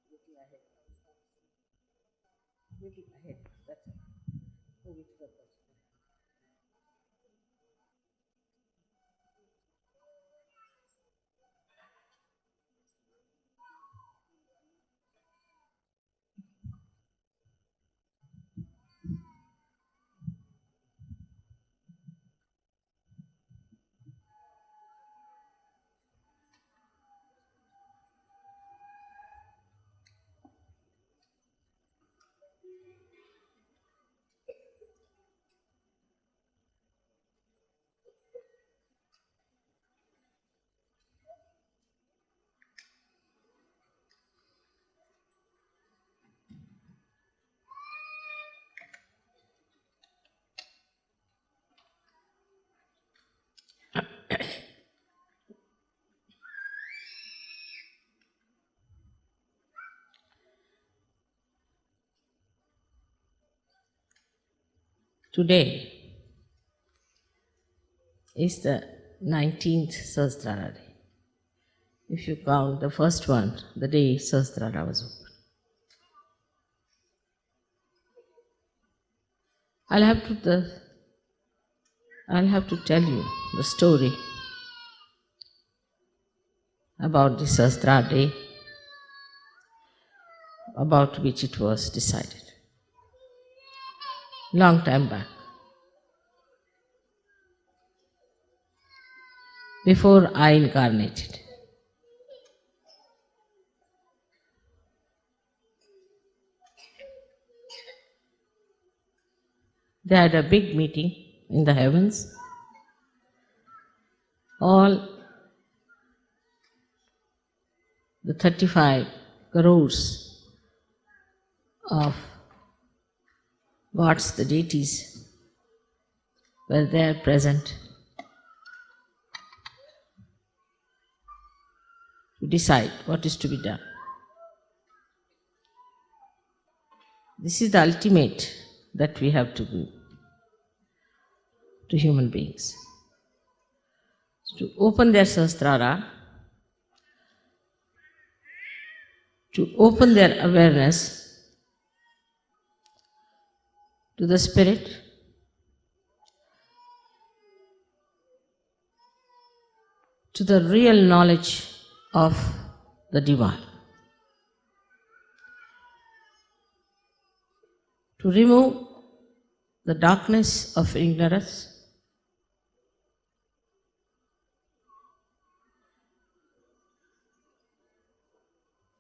Little ahead. Little ahead. That's it. Go with the person. Today is the 19th Sahasrara day. If you count the first one, the day Sahasrara was opened. I'll have to tell you the story about the Sahasrara day, about which it was decided long time back. Before I incarnated. They had a big meeting in the heavens. All the 35 crores of gods, the deities, were there present to decide what is to be done. This is the ultimate that we have to do to human beings. To open their Sahasrara, to open their awareness to the Spirit, to the real knowledge of the Divine, to remove the darkness of ignorance,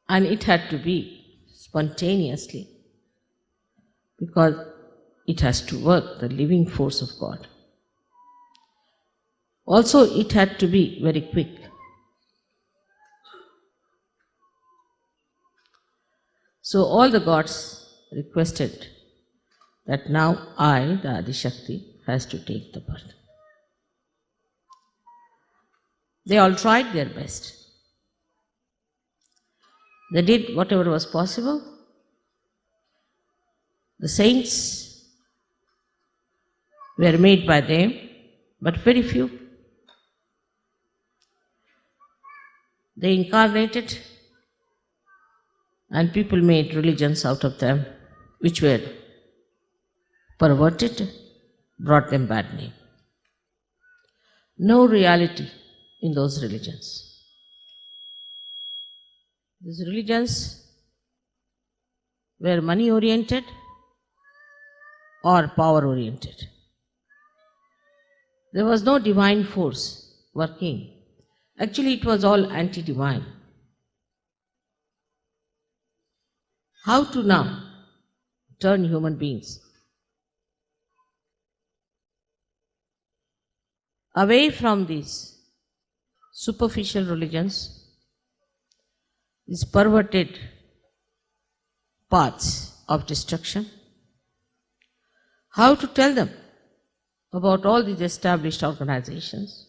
and it had to be spontaneously because it has to work, the living force of God. Also, it had to be very quick. So all the gods requested that now I, the Adishakti, has to take the birth. They all tried their best. They did whatever was possible. The saints were made by them, but very few. They incarnated, and people made religions out of them, which were perverted, brought them bad name. No reality in those religions. These religions were money oriented or power oriented. There was no divine force working. Actually, it was all anti-divine. How to now turn human beings away from these superficial religions, these perverted paths of destruction? How to tell them about all these established organizations?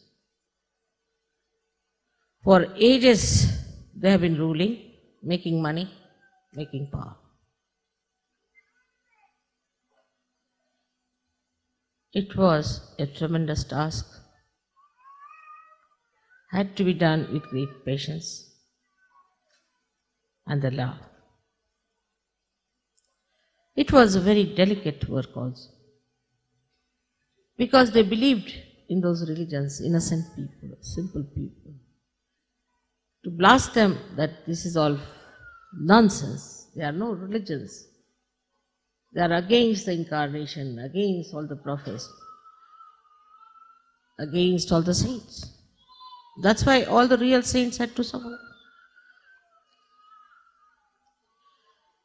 For ages they have been ruling, making money, making power. It was a tremendous task, had to be done with great patience and the love. It was a very delicate work also. Because they believed in those religions, innocent people, simple people. To blast them that this is all nonsense, there are no religions. They are against the incarnation, against all the prophets, against all the saints. That's why all the real saints had to suffer.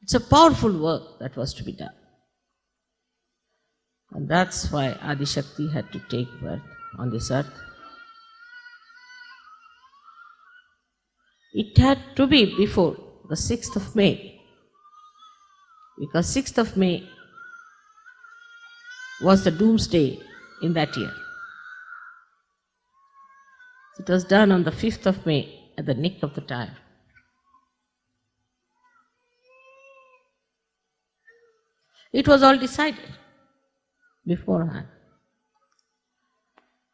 It's a powerful work that was to be done. And that's why Adi Shakti had to take birth on this earth. It had to be before the 6th of May, because 6th of May was the doomsday in that year. It was done on the 5th of May at the nick of the time. It was all decided beforehand.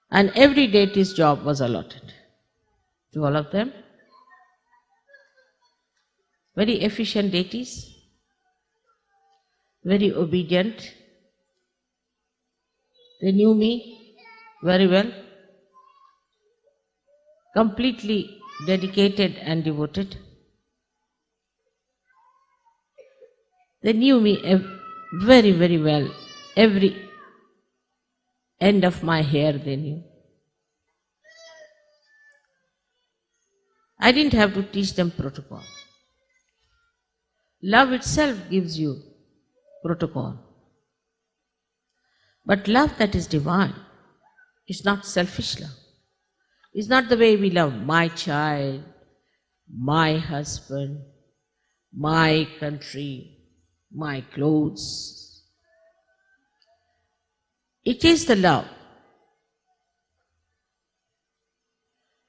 And every deity's job was allotted to all of them. Very efficient deities, very obedient. They knew me very well, completely dedicated and devoted. They knew me very, very well. Every end of my hair they knew. I didn't have to teach them protocol. Love itself gives you protocol. But love that is divine is not selfish love. It's not the way we love my child, my husband, my country, my clothes. It is the love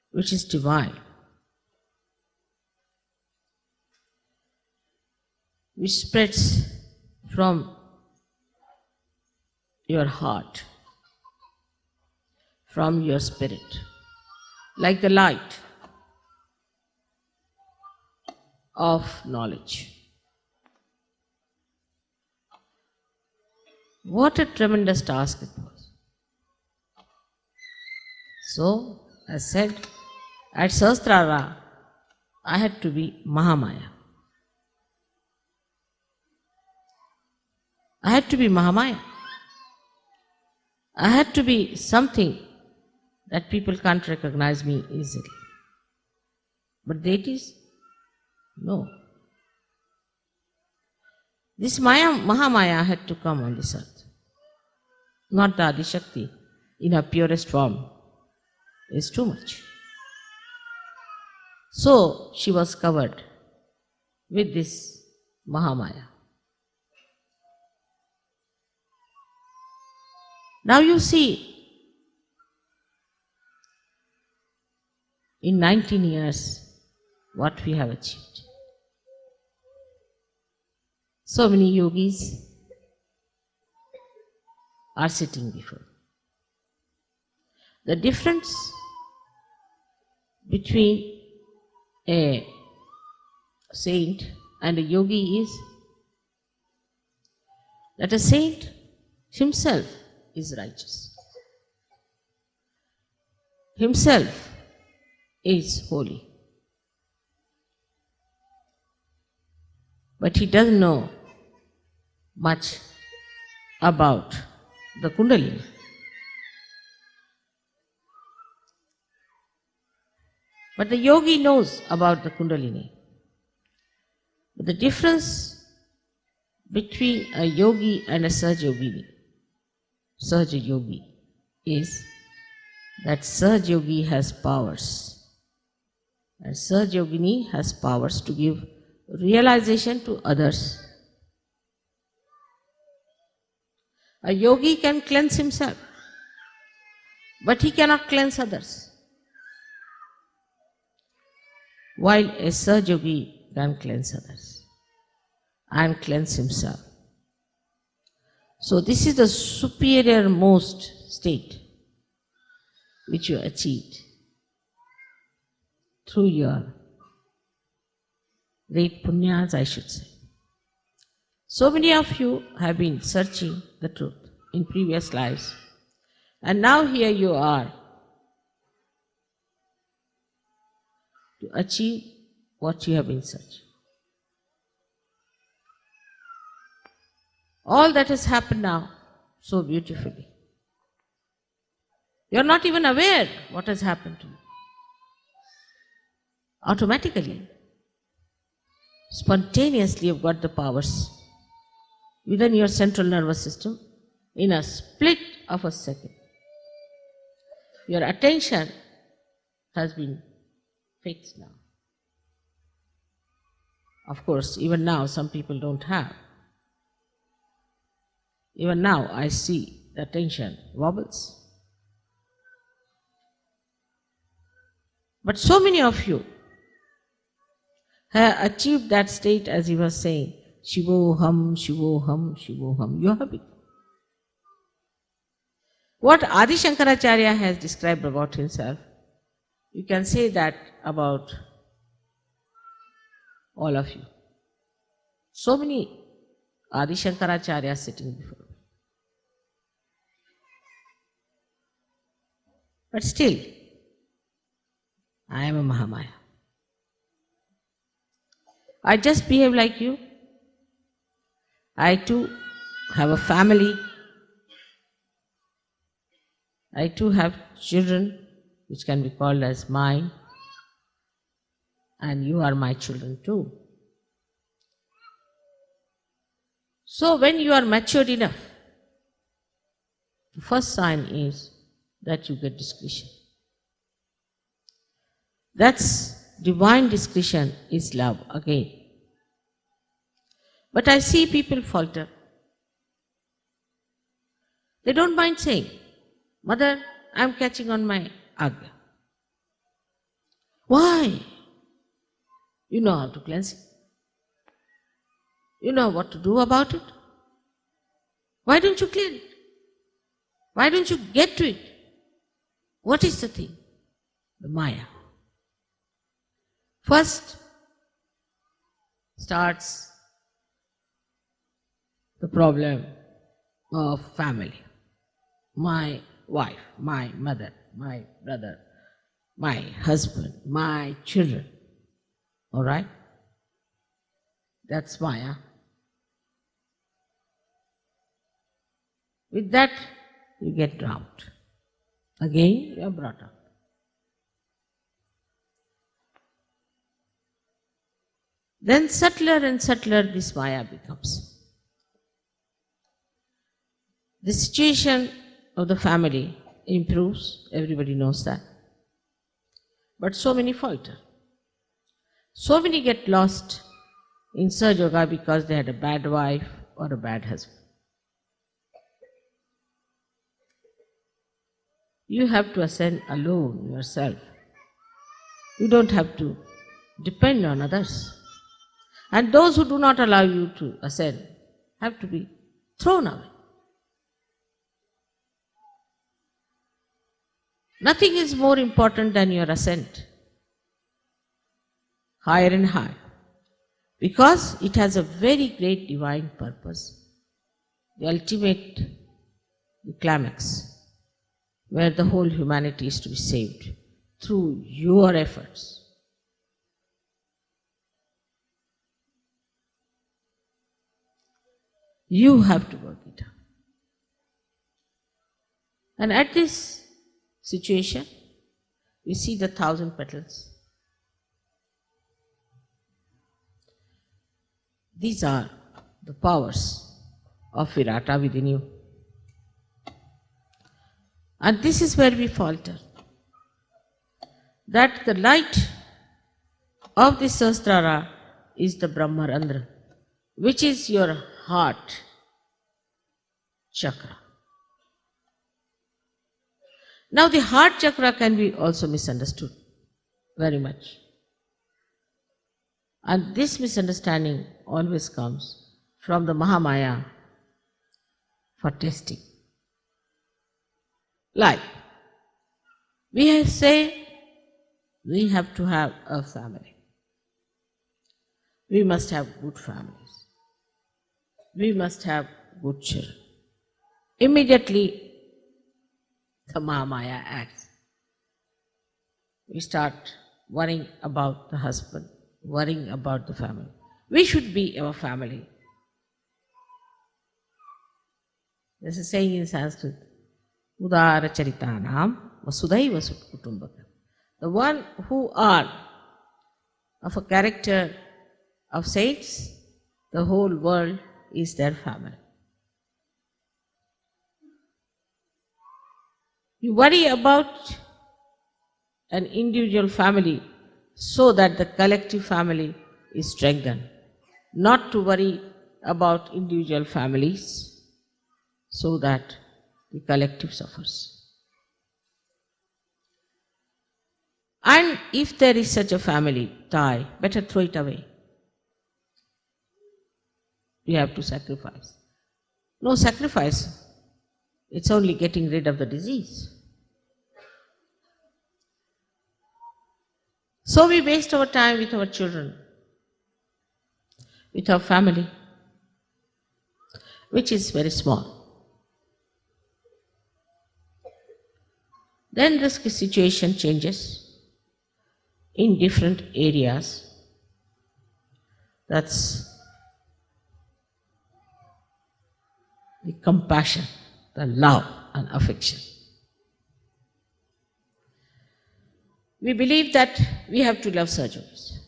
which is divine, which spreads from your heart, from your spirit, like the light of knowledge. What a tremendous task it was. So, as said, at Sahastra I had to be Mahamaya. I had to be Mahamaya. I had to be something that people can't recognize me easily. But deities? No. This Mahamaya had to come on this earth. Not the Adi Shakti in her purest form is too much. So she was covered with this Mahamaya. Now you see, in 19 years, what we have achieved. So many yogis are sitting before. The difference between a saint and a yogi is that a saint himself is righteous. Himself is holy. But he doesn't know much about the Kundalini. But the yogi knows about the Kundalini. But the difference between a yogi and a Sahaja Yogi, is that Sahaja Yogi has powers. And Sahaja Yogini has powers to give realization to others. A yogi can cleanse himself, but he cannot cleanse others. While a Sahaja Yogi can cleanse others and cleanse himself. So this is the superior most state which you achieved through your great punyas, I should say. So many of you have been searching the truth in previous lives, and now here you are to achieve what you have been searching. All that has happened now so beautifully. You are not even aware what has happened to you. Automatically, spontaneously, you've got the powers within your central nervous system in a split of a second. Your attention has been fixed now. Of course, even now, some people don't have. Even now, I see the attention wobbles. But so many of you have achieved that state, as he was saying, Shivoham, Shivoham, Shivoham. You are happy. What Adi Shankaracharya has described about himself, you can say that about all of you. So many Adi Shankaracharya sitting before me. But still, I am a Mahamaya. I just behave like you. I too have a family. I too have children, which can be called as mine. And you are my children too. So when you are matured enough, the first sign is that you get discretion. That's divine discretion is love again. But I see people falter. They don't mind saying, Mother, I'm catching on my agya. Why? You know how to cleanse it. You know what to do about it. Why don't you clear it? Why don't you get to it? What is the thing? The Maya. First starts the problem of family. My wife, my mother, my brother, my husband, my children. All right? That's Maya. With that, you get drowned. Again, you are brought up. Then subtler and subtler this Maya becomes. The situation of the family improves, everybody knows that. But so many falter. So many get lost in Sahaja Yoga because they had a bad wife or a bad husband. You have to ascend alone yourself. You don't have to depend on others. And those who do not allow you to ascend have to be thrown away. Nothing is more important than your ascent, higher and higher, because it has a very great divine purpose, the ultimate, the climax, where the whole humanity is to be saved through your efforts. You have to work it out. And at this situation, we see the 1,000 petals. These are the powers of Virata within you. And this is where we falter. That the light of the Sahasrara is the Brahmarandra, which is your heart chakra. Now the heart chakra can be also misunderstood very much. And this misunderstanding always comes from the Mahamaya for testing. Like, we say we have to have a family. We must have good families. we must have good children. Immediately, the Mahamaya acts. We start worrying about the husband, worrying about the family. We should be our family. There's a saying in Sanskrit, Udara Charitanam Vasudhaiva Kutumbakam. The one who are of a character of saints, the whole world is their family. You worry about an individual family so that the collective family is strengthened, not to worry about individual families so that the collective suffers. And if there is such a family tie, better throw it away. You have to sacrifice. No sacrifice, it's only getting rid of the disease. So we waste our time with our children, with our family, which is very small. Then this situation changes in different areas. That's the compassion, the love and affection. We believe that we have to love surgeons.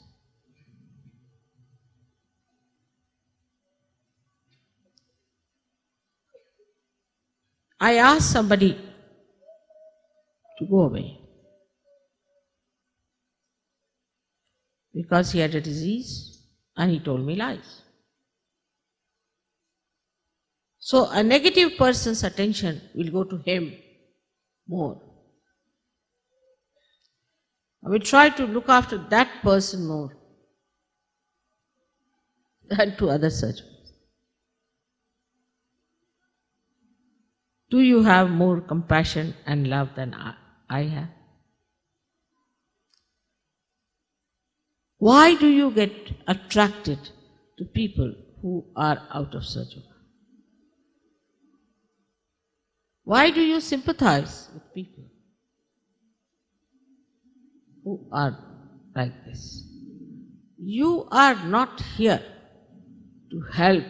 I asked somebody to go away because he had a disease and he told me lies. So a negative person's attention will go to him more. I will try to look after that person more than to other surgeons. Do you have more compassion and love than I have? Why do you get attracted to people who are out of surgery? Why do you sympathize with people who are like this? You are not here to help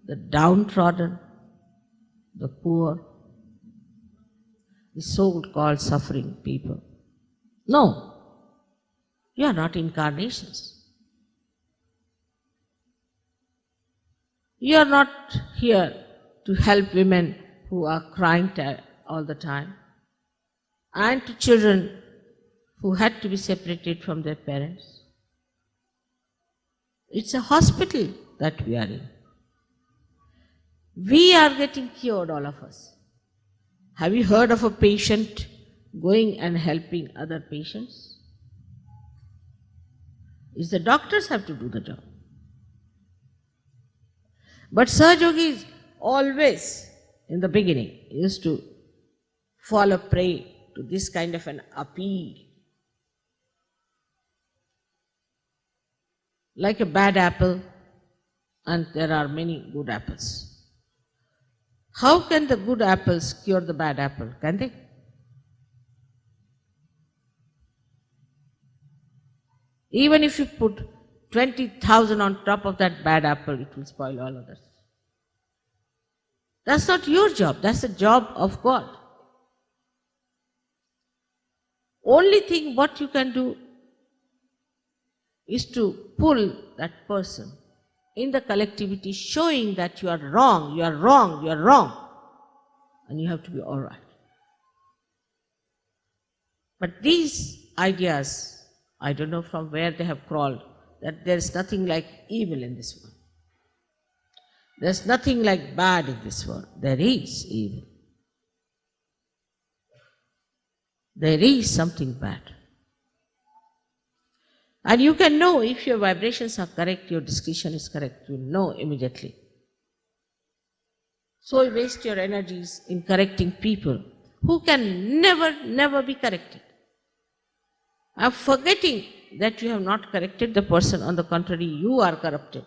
the downtrodden, the poor, the so-called suffering people. No, you are not incarnations. You are not here to help women who are crying all the time, and to children who had to be separated from their parents. It's a hospital that we are in. We are getting cured, all of us. Have you heard of a patient going and helping other patients? It's the doctors have to do the job. But Sahaja always, in the beginning, used to fall a prey to this kind of an appeal. Like a bad apple, and there are many good apples. How can the good apples cure the bad apple? Can they? Even if you put 20,000 on top of that bad apple, it will spoil all others. That's not your job, that's the job of God. Only thing what you can do is to pull that person in the collectivity, showing that you are wrong, you are wrong, you are wrong, and you have to be all right. But these ideas, I don't know from where they have crawled, that there is nothing like evil in this world. There's nothing like bad in this world. There is evil. There is something bad. And you can know if your vibrations are correct, your discretion is correct, you know immediately. So you waste your energies in correcting people who can never be corrected. I'm forgetting that you have not corrected the person, on the contrary, you are corrupted.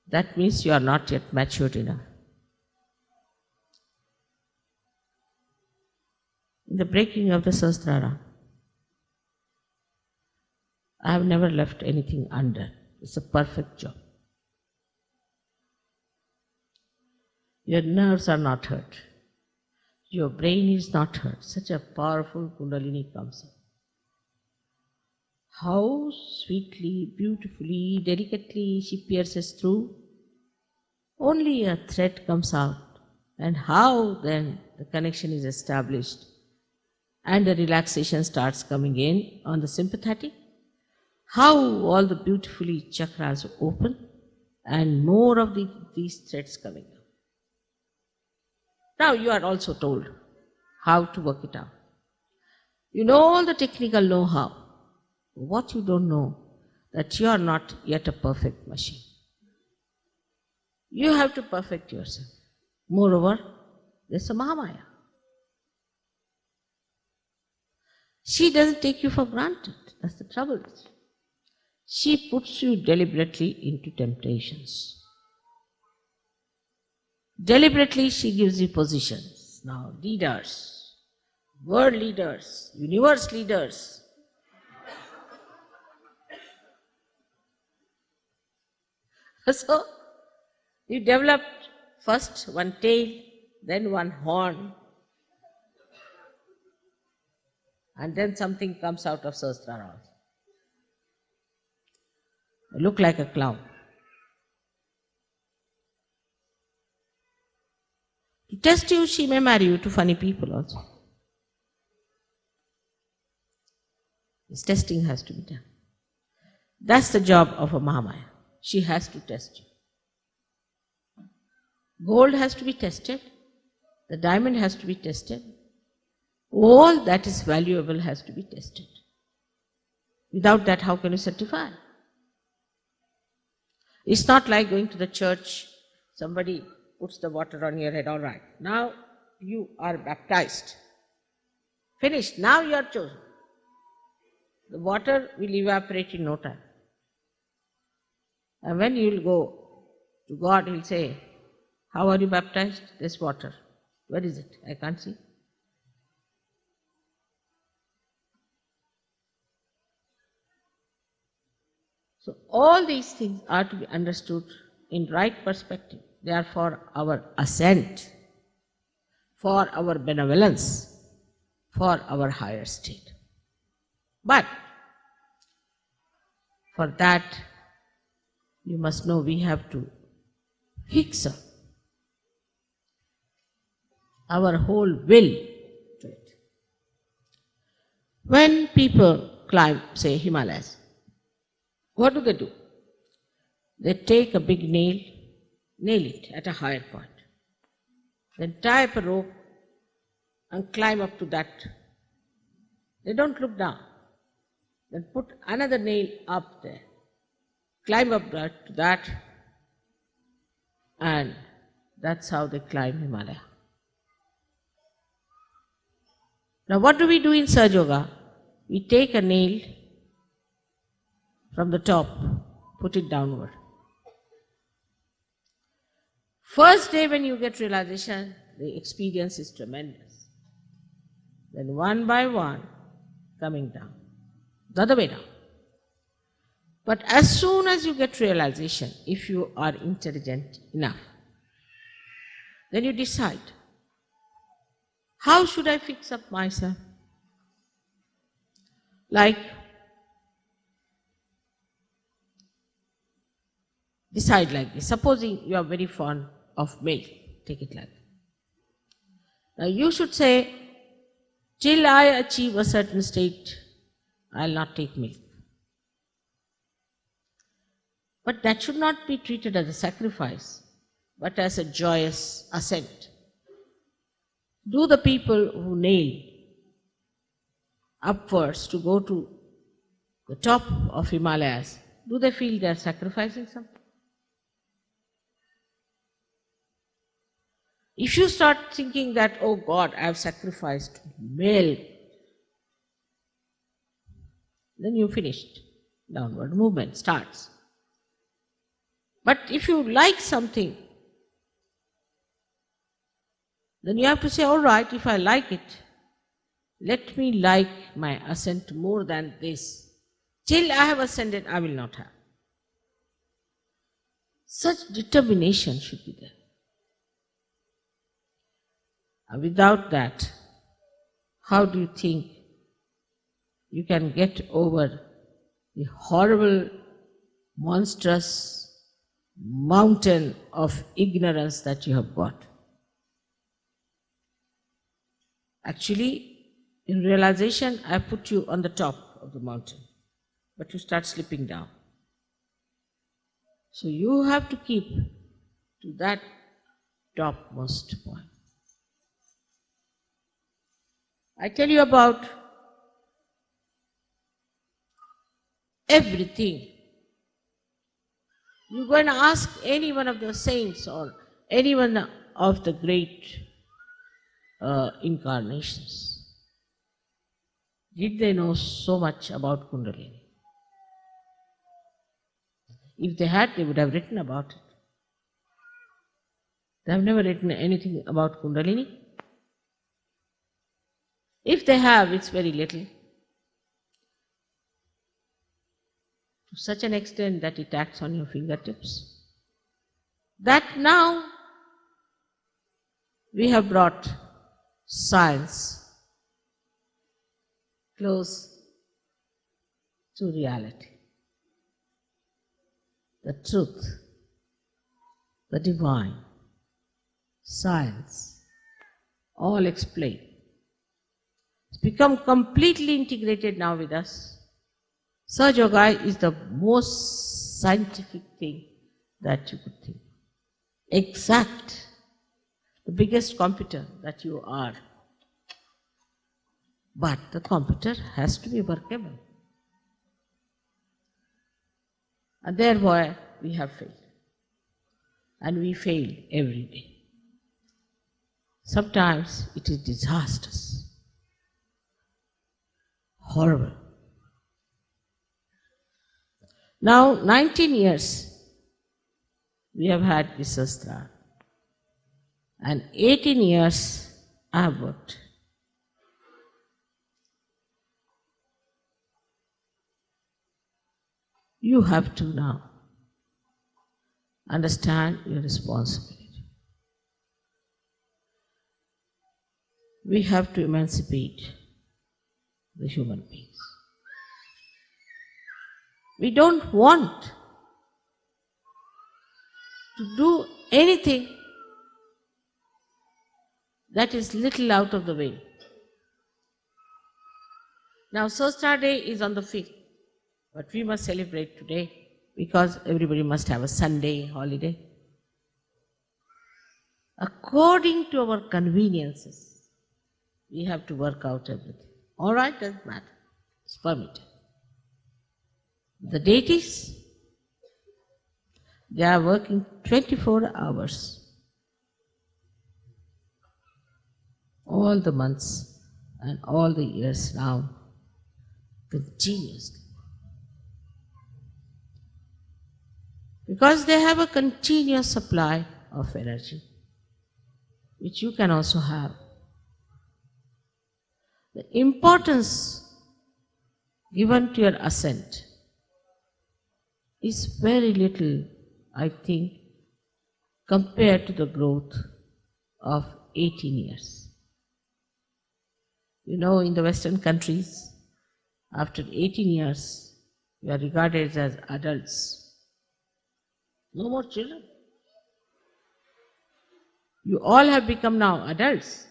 that means you are not yet matured enough. In the breaking of the Sahasrara, I have never left anything undone. It's a perfect job. Your nerves are not hurt. Your brain is not hurt. Such a powerful Kundalini comes in. How sweetly, beautifully, delicately she pierces through. Only a thread comes out. And how then the connection is established and the relaxation starts coming in on the sympathetic. How all the beautifully chakras open and more of these threads coming out. Now you are also told how to work it out. You know all the technical know-how. What you don't know, that you are not yet a perfect machine. You have to perfect yourself. Moreover, there's a Mahamaya. She doesn't take you for granted. That's the trouble. She puts you deliberately into temptations. Deliberately she gives you positions. Now, leaders, world leaders, universe leaders. So, you developed first one tail, then one horn, and then something comes out of Sahasrara also. You look like a clown. To test you, she may marry you to funny people also. This testing has to be done. That's the job of a Mahamaya. She has to test you. Gold has to be tested. The diamond has to be tested. All that is valuable has to be tested. Without that, how can you certify? It's not like going to the church, somebody puts the water on your head, all right. Now you are baptized. Finished. Now you are chosen. The water will evaporate in no time. And when you will go to God, He will say, how are you baptized? This water. Where is it? I can't see. So all these things are to be understood in right perspective. They are for our ascent, for our benevolence, for our higher state. But for that, you must know we have to fix up our whole will to it. When people climb, say, Himalayas, what do? They take a big nail it at a higher point, then tie up a rope and climb up to that. They don't look down. Then put another nail up there, climb up to that, and that's how they climb Himalaya. Now what do we do in Sahaja Yoga? We take a nail from the top, put it downward. First day when you get realization, the experience is tremendous. Then one by one, coming down, the other way down. But as soon as you get realization, if you are intelligent enough, then you decide, how should I fix up myself? Like, decide like this. Supposing you are very fond of milk, take it like that. Now you should say, till I achieve a certain state, I will not take milk. But that should not be treated as a sacrifice, but as a joyous ascent. Do the people who nail upwards to go to the top of Himalayas, do they feel they are sacrificing something? If you start thinking that, oh God, I have sacrificed milk, then you finished. Downward movement starts. But if you like something, then you have to say, all right, if I like it, let me like my ascent more than this. Till I have ascended, I will not have. Such determination should be there. And without that, how do you think you can get over the horrible, monstrous mountain of ignorance that you have got? Actually, in realization, I put you on the top of the mountain, but you start slipping down. So you have to keep to that topmost point. I tell you about everything. You go and ask any one of the saints or any one of the great incarnations. Did they know so much about Kundalini? If they had, they would have written about it. They have never written anything about Kundalini. If they have, it's very little. To such an extent that it acts on your fingertips. That now we have brought science close to reality. The truth, the divine, science, all explained. It's become completely integrated now with us. Sahaja Yoga is the most scientific thing that you could think. Exact, the biggest computer that you are. But the computer has to be workable. And therefore we have failed. And we fail every day. Sometimes it is disastrous, horrible. Now 19 years we have had this Sahastrar, and 18 years I have worked. You have to now understand your responsibility. We have to emancipate the human beings. We don't want to do anything that is little out of the way. Now Sahastrar Day is on the 5th. But we must celebrate today because everybody must have a Sunday holiday. According to our conveniences, we have to work out everything. All right, doesn't matter. It's permitted. The deities, they are working 24 hours. All the months and all the years now, continuously. Because they have a continuous supply of energy, which you can also have. The importance given to your ascent is very little, I think, compared to the growth of 18 years. You know, in the Western countries, after 18 years, you are regarded as adults. No more children. You all have become now adults.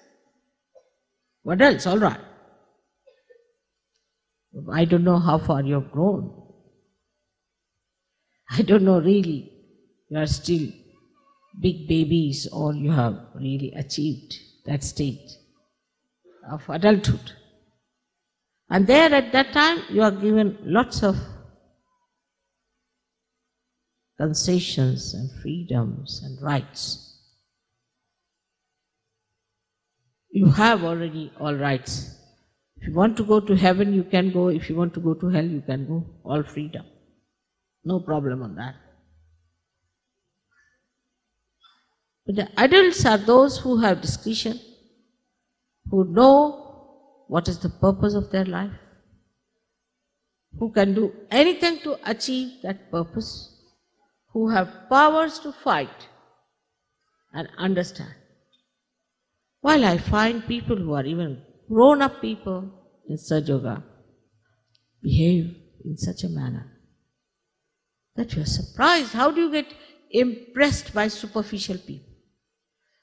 Adults, all right. I don't know how far you have grown. I don't know really. You are still big babies or you have really achieved that stage of adulthood. And there at that time you are given lots of concessions and freedoms and rights. You have already all rights. If you want to go to heaven, you can go. If you want to go to hell, you can go. All freedom. No problem on that. But the adults are those who have discretion, who know what is the purpose of their life, who can do anything to achieve that purpose, who have powers to fight and understand. While I find people who are even grown-up people in Sahaja Yoga behave in such a manner that you are surprised. How do you get impressed by superficial people?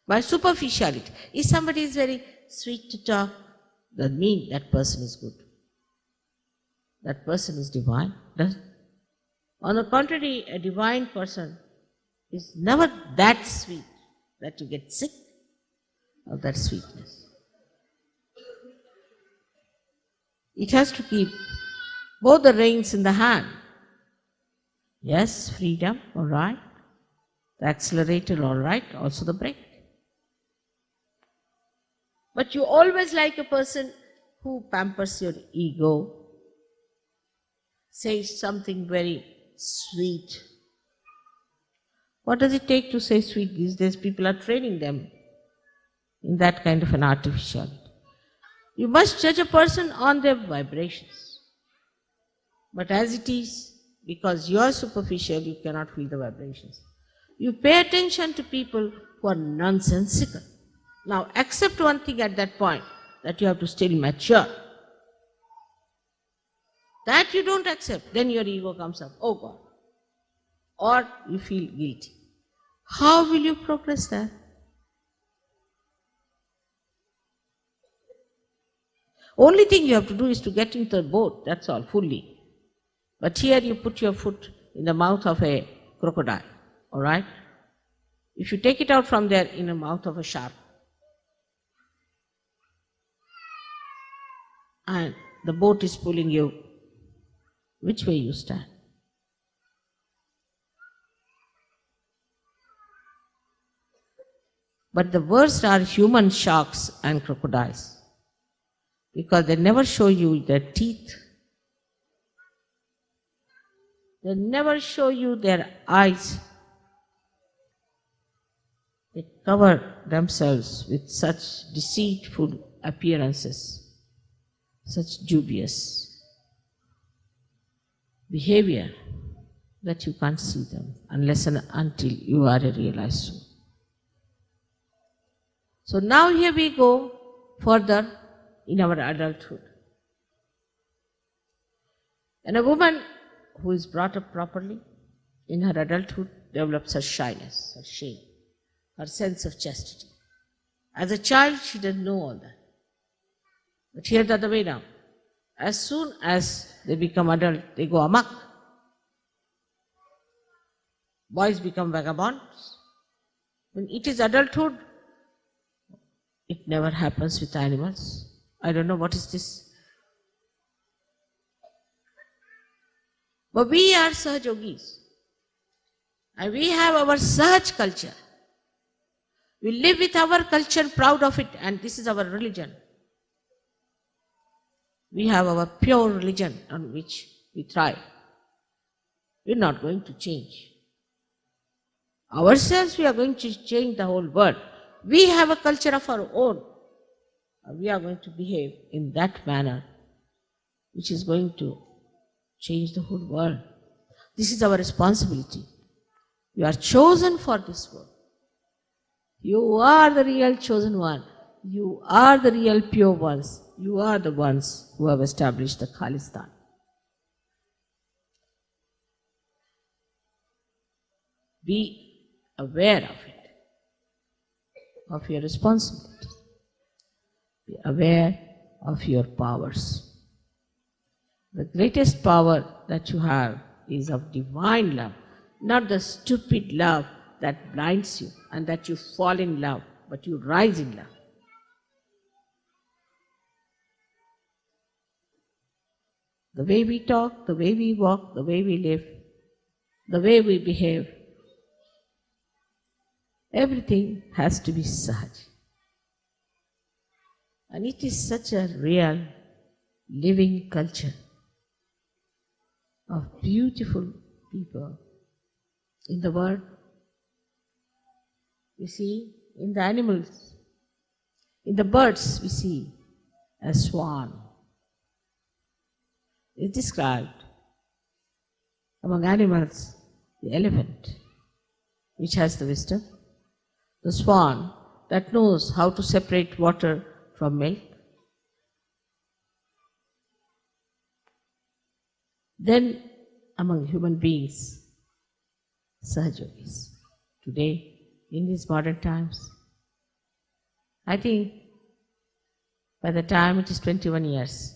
By superficiality. If somebody is very sweet to talk, that means that person is good. That person is divine. On the contrary, a divine person is never that sweet that you get sick of that sweetness. It has to keep both the reins in the hand. Yes, freedom, all right. The accelerator, all right. Also the brake. But you always like a person who pampers your ego, says something very sweet. What does it take to say sweet these days? People are training them in that kind of an artificiality. You must judge a person on their vibrations. But as it is, because you are superficial, you cannot feel the vibrations. You pay attention to people who are nonsensical. Now accept one thing at that point, that you have to still mature. That you don't accept, then your ego comes up, oh God. Or you feel guilty. How will you progress there? Only thing you have to do is to get into the boat, that's all, fully. But here you put your foot in the mouth of a crocodile, all right? If you take it out from there in the mouth of a shark, and the boat is pulling you, which way you stand? But the worst are human sharks and crocodiles, because they never show you their teeth. They never show you their eyes. They cover themselves with such deceitful appearances, such dubious behavior that you can't see them unless and until you are a realized soul. So now here we go further in our adulthood. And a woman who is brought up properly in her adulthood develops her shyness, her shame, her sense of chastity. As a child, she doesn't know all that. But here the other way now. As soon as they become adult, they go amok. Boys become vagabonds. When it is adulthood, it never happens with animals. I don't know what is this. But we are Sahajogis. And we have our Sahaj culture. We live with our culture, proud of it, and this is our religion. We have our pure religion on which we thrive. We're not going to change. Ourselves, we are going to change the whole world. We have a culture of our own. We are going to behave in that manner, which is going to change the whole world. This is our responsibility. You are chosen for this world. You are the real chosen one. You are the real pure ones. You are the ones who have established the Khalistan. Be aware of it, of your responsibility. Be aware of your powers. The greatest power that you have is of divine love, not the stupid love that blinds you and that you fall in love, but you rise in love. The way we talk, the way we walk, the way we live, the way we behave, everything has to be Sahaj. And it is such a real, living culture of beautiful people in the world. we see in the animals, in the birds we see a swan. It's described among animals, the elephant, which has the wisdom, the swan that knows how to separate water from milk. Then among human beings, Sahajayogis. Today, in these modern times, I think by the time it is 21 years,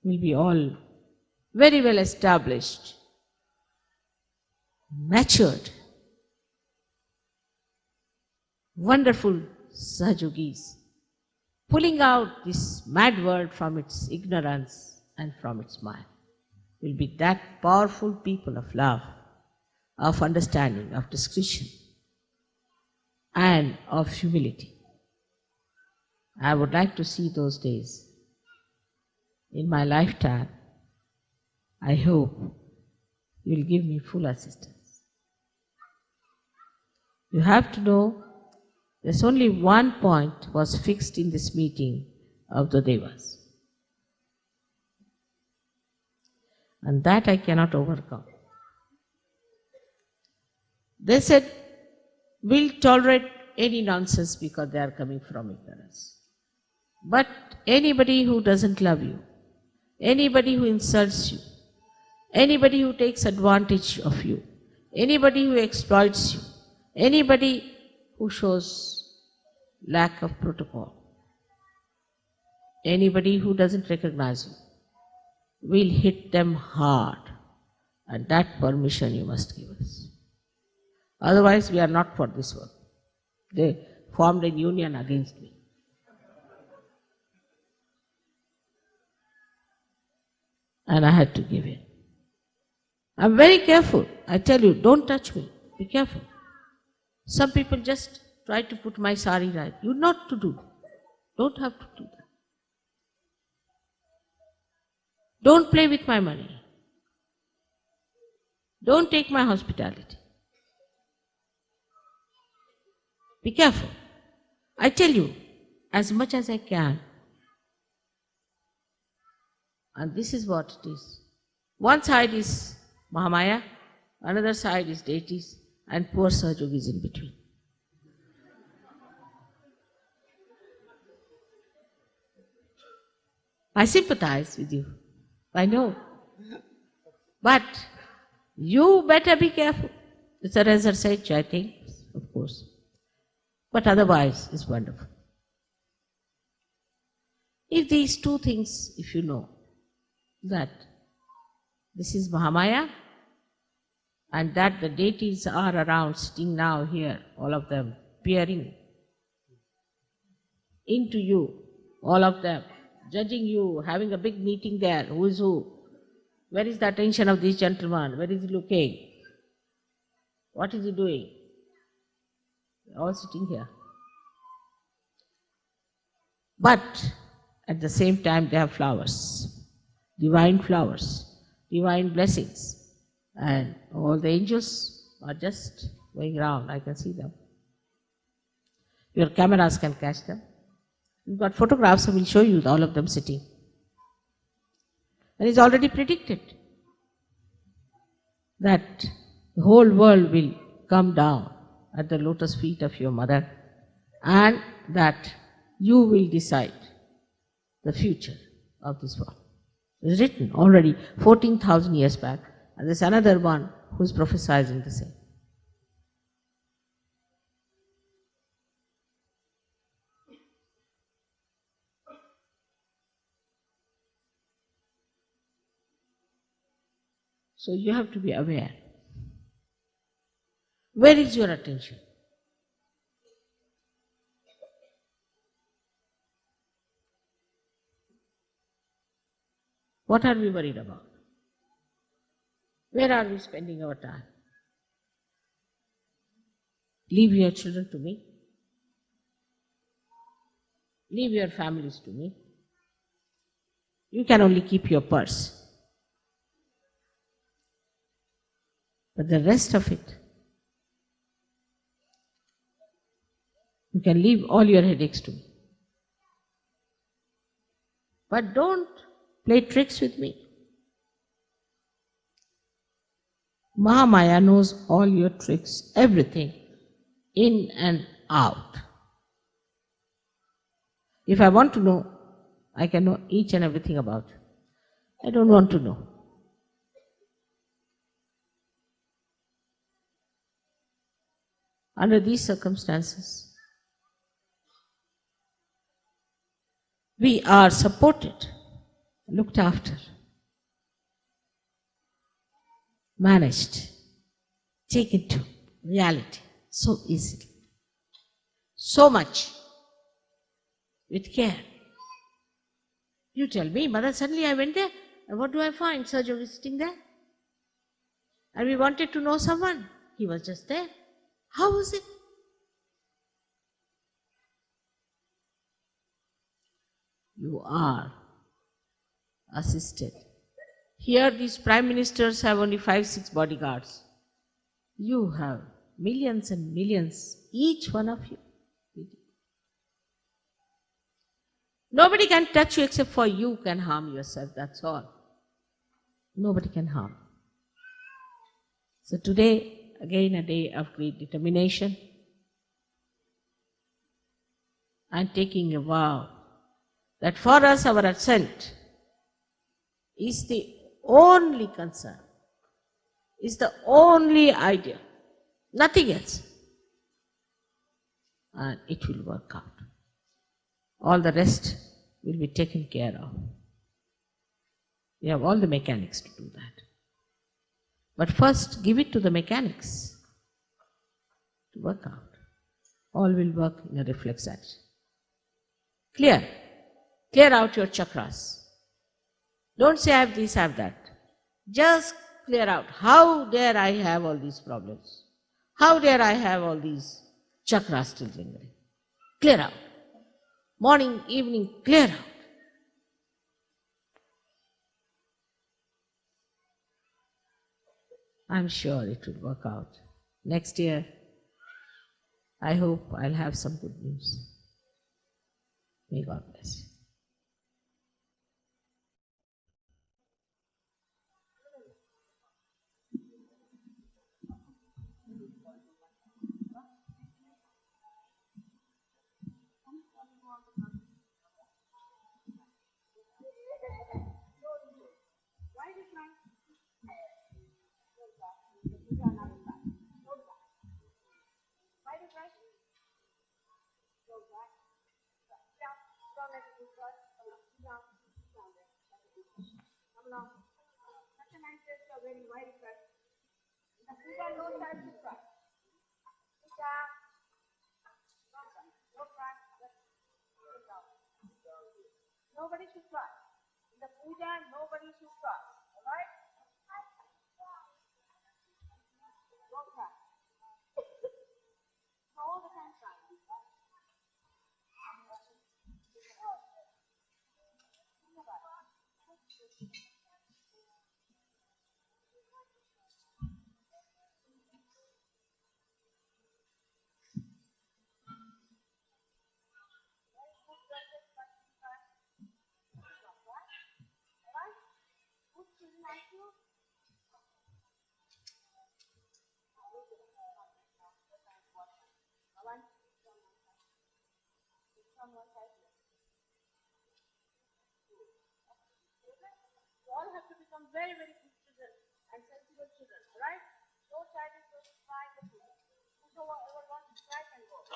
we'll be all very well established, matured, wonderful Sahajogis, pulling out this mad world from its ignorance and from its mind. Will be that powerful people of love, of understanding, of discretion, and of humility. I would like to see those days in my lifetime. I hope you will give me full assistance. You have to know there's only one point was fixed in this meeting of the Devas. And that I cannot overcome. They said, we'll tolerate any nonsense because they are coming from ignorance. But anybody who doesn't love you, anybody who insults you, anybody who takes advantage of you, anybody who exploits you, anybody who shows lack of protocol, anybody who doesn't recognize you, we'll hit them hard, and that permission you must give us. Otherwise, we are not for this work. They formed a union against me. And I had to give in. I'm very careful. I tell you, don't touch me. Be careful. Some people just try to put my sari right. You not to do. Don't have to do that. Don't play with my money. Don't take my hospitality. Be careful. I tell you, as much as I can. And this is what it is. One side is Mahamaya, another side is deities, and poor Sahajogis in between. I sympathize with you. I know. But you better be careful. It's a research, I think, of course. But otherwise, it's wonderful. If these two things, if you know, that this is Mahamaya, and that the deities are around, sitting now here, all of them, peering into you, all of them, judging you, having a big meeting there, who is who? Where is the attention of this gentleman? Where is he looking? What is he doing? They're all sitting here. But at the same time they have flowers, divine blessings. And all the angels are just going around, I can see them. Your cameras can catch them. We've got photographs, so we'll show you all of them sitting. And it's already predicted that the whole world will come down at the lotus feet of your mother, and that you will decide the future of this world. It's written already 14,000 years back, and there's another one who's prophesizing the same. So you have to be aware. Where is your attention? What are we worried about? Where are we spending our time? Leave your children to me. Leave your families to me. You can only keep your purse. But the rest of it, You can leave all your headaches to me. But don't play tricks with me. Mahamaya knows all your tricks, everything, in and out. If I want to know, I can know each and everything about it. I don't want to know. Under these circumstances, we are supported, looked after, managed, taken to reality so easily, so much, with care. You tell me, Mother, suddenly I went there, and what do I find? Sahaja was sitting there. And we wanted to know someone. He was just there. How was it? You are assisted. Here these prime ministers have only 5-6 bodyguards. You have millions and millions, each one of you. Nobody can touch you except for you can harm yourself, that's all. Nobody can harm. So today, again a day of great determination. I'm taking a vow that for us our ascent is the only concern, is the only idea, nothing else. And it will work out. All the rest will be taken care of. We have all the mechanics to do that. But first, give it to the mechanics to work out. All will work in a reflex action. Clear. Clear out your chakras. Don't say I have this, I have that. Just clear out. How dare I have all these problems? How dare I have all these chakras still lingering? Clear out. Morning, evening, clear out. I'm sure it will work out. Next year, I hope I'll have some good news. May God bless you. Nobody should cry. In the puja, nobody should cry. Alright? Don't cry. All the time cry. You all have to become very, very good children and sensible children, alright? No child is going to cry in the puja. Whosoever wants to cry can go.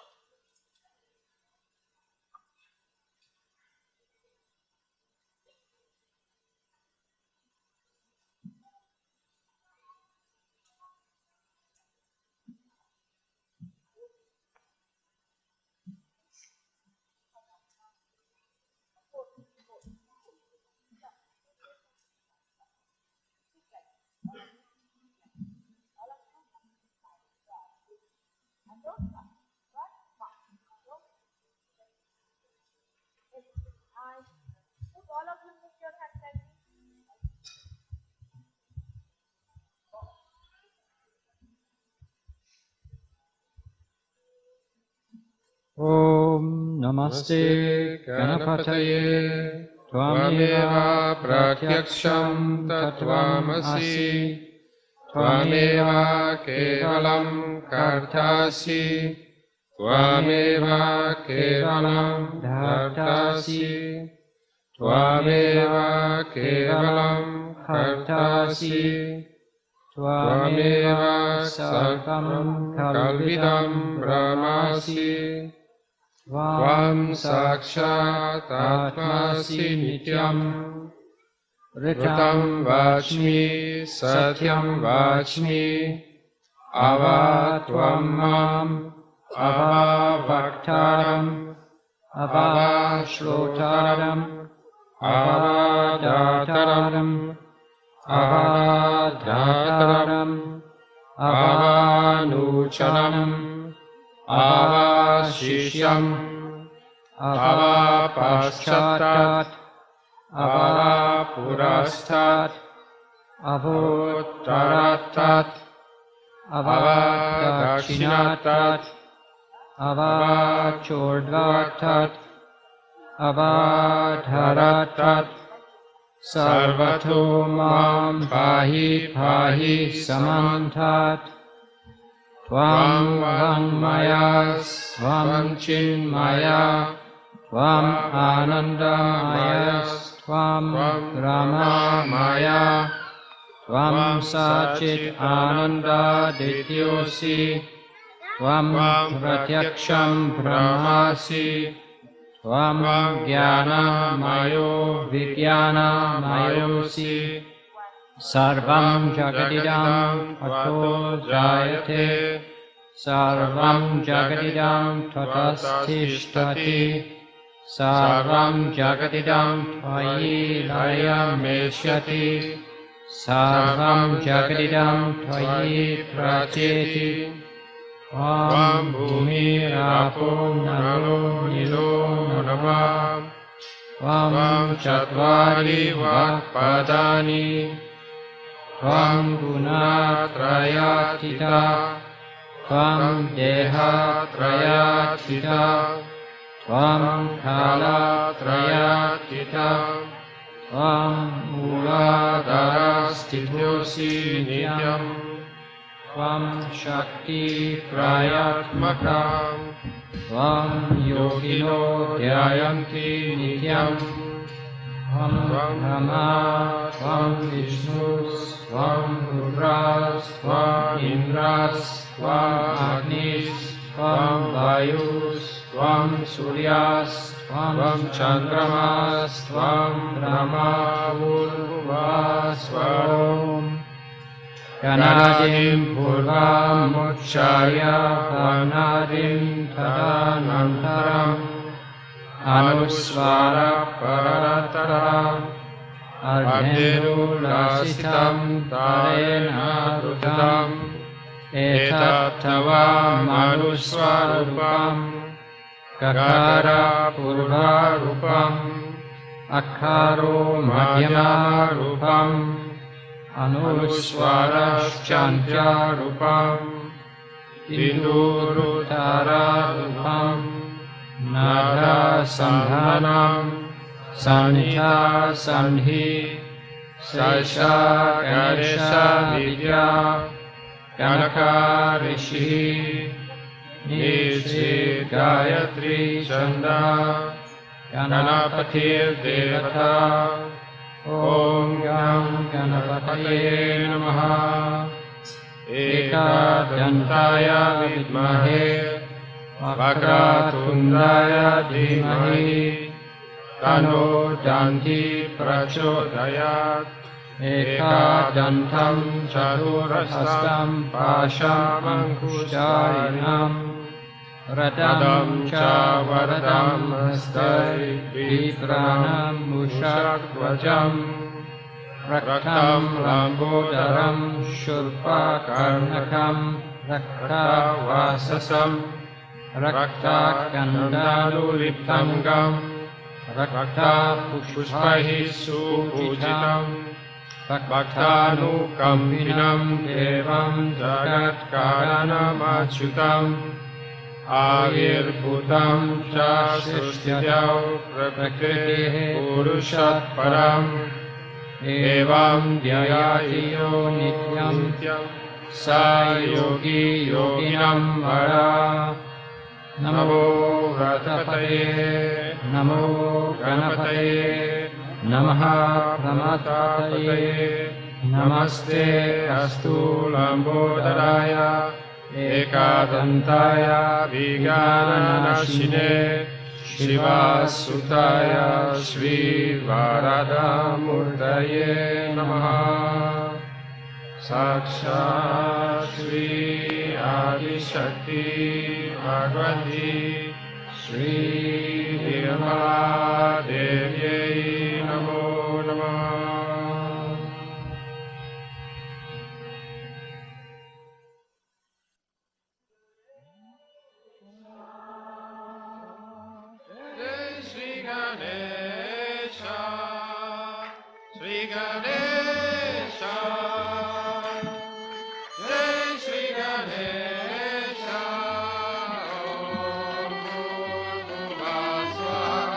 Om Namaste Ganapataye Tvameva Pratyaksham Tattvamasi Tvameva Kevalam Kartasi Tvameva Kevalam Dhartasi Tvameva Kevalam Kartasi Tvameva Sarvam Kalvidam Brahmasi Tvam Sakshat Atmasi Nityam Ritam Vachmi Satyam Vachmi Avatvam Mam Avavaktaram Avashlotaram Avadataram Avadhataram Avanuchanam Avashishyam Avapashchatat Avapurastat Avottaratat Avadakshinatat Avachordvatat Avadharatat Sarvato mam pahi pahi samantat Tvam Vanmayas Tvam Chinmaya Tvam Anandamayas Tvam Brahmamaya Tvam Sachit Ananda Dityosi Tvam Pratyaksham Brahmasi Tvam Jnana Mayo Vijnana Mayosi Sarvam Jagadidam Tato Jayate Sarvam Jagadidam Tatastishtati Sarvam Jagadidam Tvayi Layameshyati Sarvam Jagadidam Tvayi Pracheti Tvam Bhumi Rapo Nalo Nilo Namavam Tvam Chatvari Vakpadani Tvam Gunatrayatita Tvam Dehatrayatita Tvam Kalatrayatita Tvam Muladharastityosi Nityam Tvam Shakti Prayatmakam Tvam Yogino Dhyayanti Nityam Tvam Brahma Tvam Vishnu Tvam Rudras Tvam Indras Tvam Agnis Tvam Vayus Tvam Suryas Tvam Chandramas Tvam Brahma Urvasvarom Kanadim Purvam Uchaya Vanadim Tadanantaram Anuswara Parataram Ardenu Lasitam Tarena Rutam Etatavam Anuswarupam Kakara Purvarupam Akaro Madhyamarupam Anuswaraschantya Rupam Indurutara Rupam Nada Sandhanam Sanitha Sandhi Saisha Ganesha Vidya Kanaka Rishi Nishit Gayatri Chanda Ganapatir Devata Om Gam Ganapataye Namaha Ekadantaya Vidmahe Vakratundaya Dhimahi Tano Danti Prachodayat Ekadantam Chaturastam Pashamankusharinam Radam Cha Varadam Hastai Vipranam Mushakvajam Raktam Lambodaram Shurpa Karnakam Rakta Vasasam Rakta Kandalulitamgam Rakta Pushpahi Supujitam Bhaktanu Kampinam Devam Jagat Karanam Achyutam आविर्भूतं च सृष्टितौ प्रकृतेः पुरुषात् परम् एवं ध्यायाति यो नित्यं स योगी योगिनं वरा नमो व्रतपतये नमो गणपतये नमः प्रमथपतये नमस्ते अस्तु लंबोदराय एकदन्ताय विज्ञाननाशिने शिवासुताय श्रीवरदमूर्तये नमः साक्षात् श्री आदिशक्ति भगवती श्री निर्मला देव्यै नमो नमः। जय श्री गणेश श्री गणेश जय श्री गणेश ओम भूर्भुवः स्वः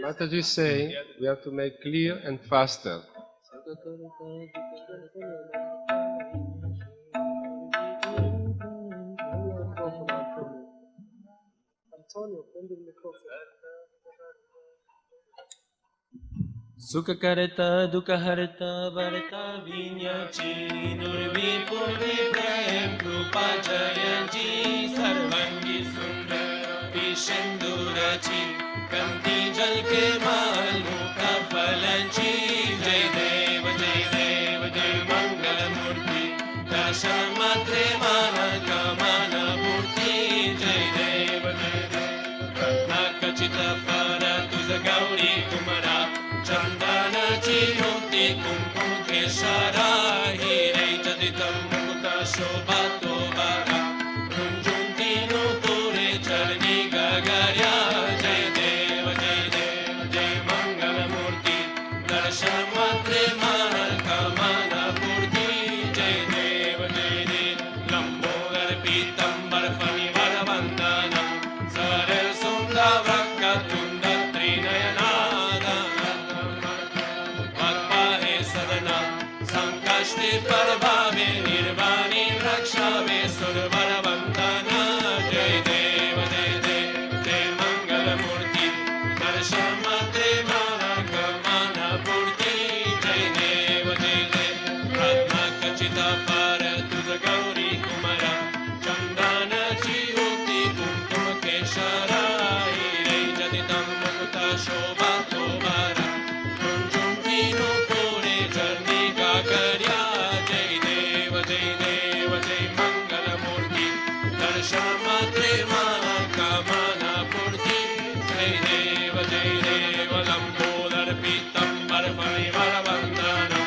Mataji is saying we have to make clear and faster. Sukha karta, dukha harta, varta vinyachi, nurvi purvi prem krupa jayanji, sarvangi sundar vishendurachi, kanti jal ke mal mukha phalanchi, jai deva, jai mangala murti, dasha matre mana kamana murti, jai deva, ratna kachita para tuza gauri kumara, Chandana Chiyoti Kumkum Keshara Hirei Jaditam Mukta Shobhato Vara Runjunti Nutore Charni Gagarya Jai Deva Jai Mangala Murti Darshamatre Mana Kamana Purti Jai Deva Lambogar Pitambar Fani Varavandana Sarar Sunda Vakatunda Trinayana Sankashti Parabhave Nirvani Rakshave Survara Vandana Jai Deva Jai Mangala Murti Darshamate Mana Kamana Purti Jai Deva Ratna Kachita Para Tuza Gauri Kumara Chandana Chiyoti Kumkum Keshara Hirei Jaditam Mukta Shobhato Vara Kunjunti Nupure Jarni Gagarya Jai Deva Jai Mangala Murti Darshamatre Mana Kamana Purti Jai Deva Lambodar Pitambar Parivara Vandana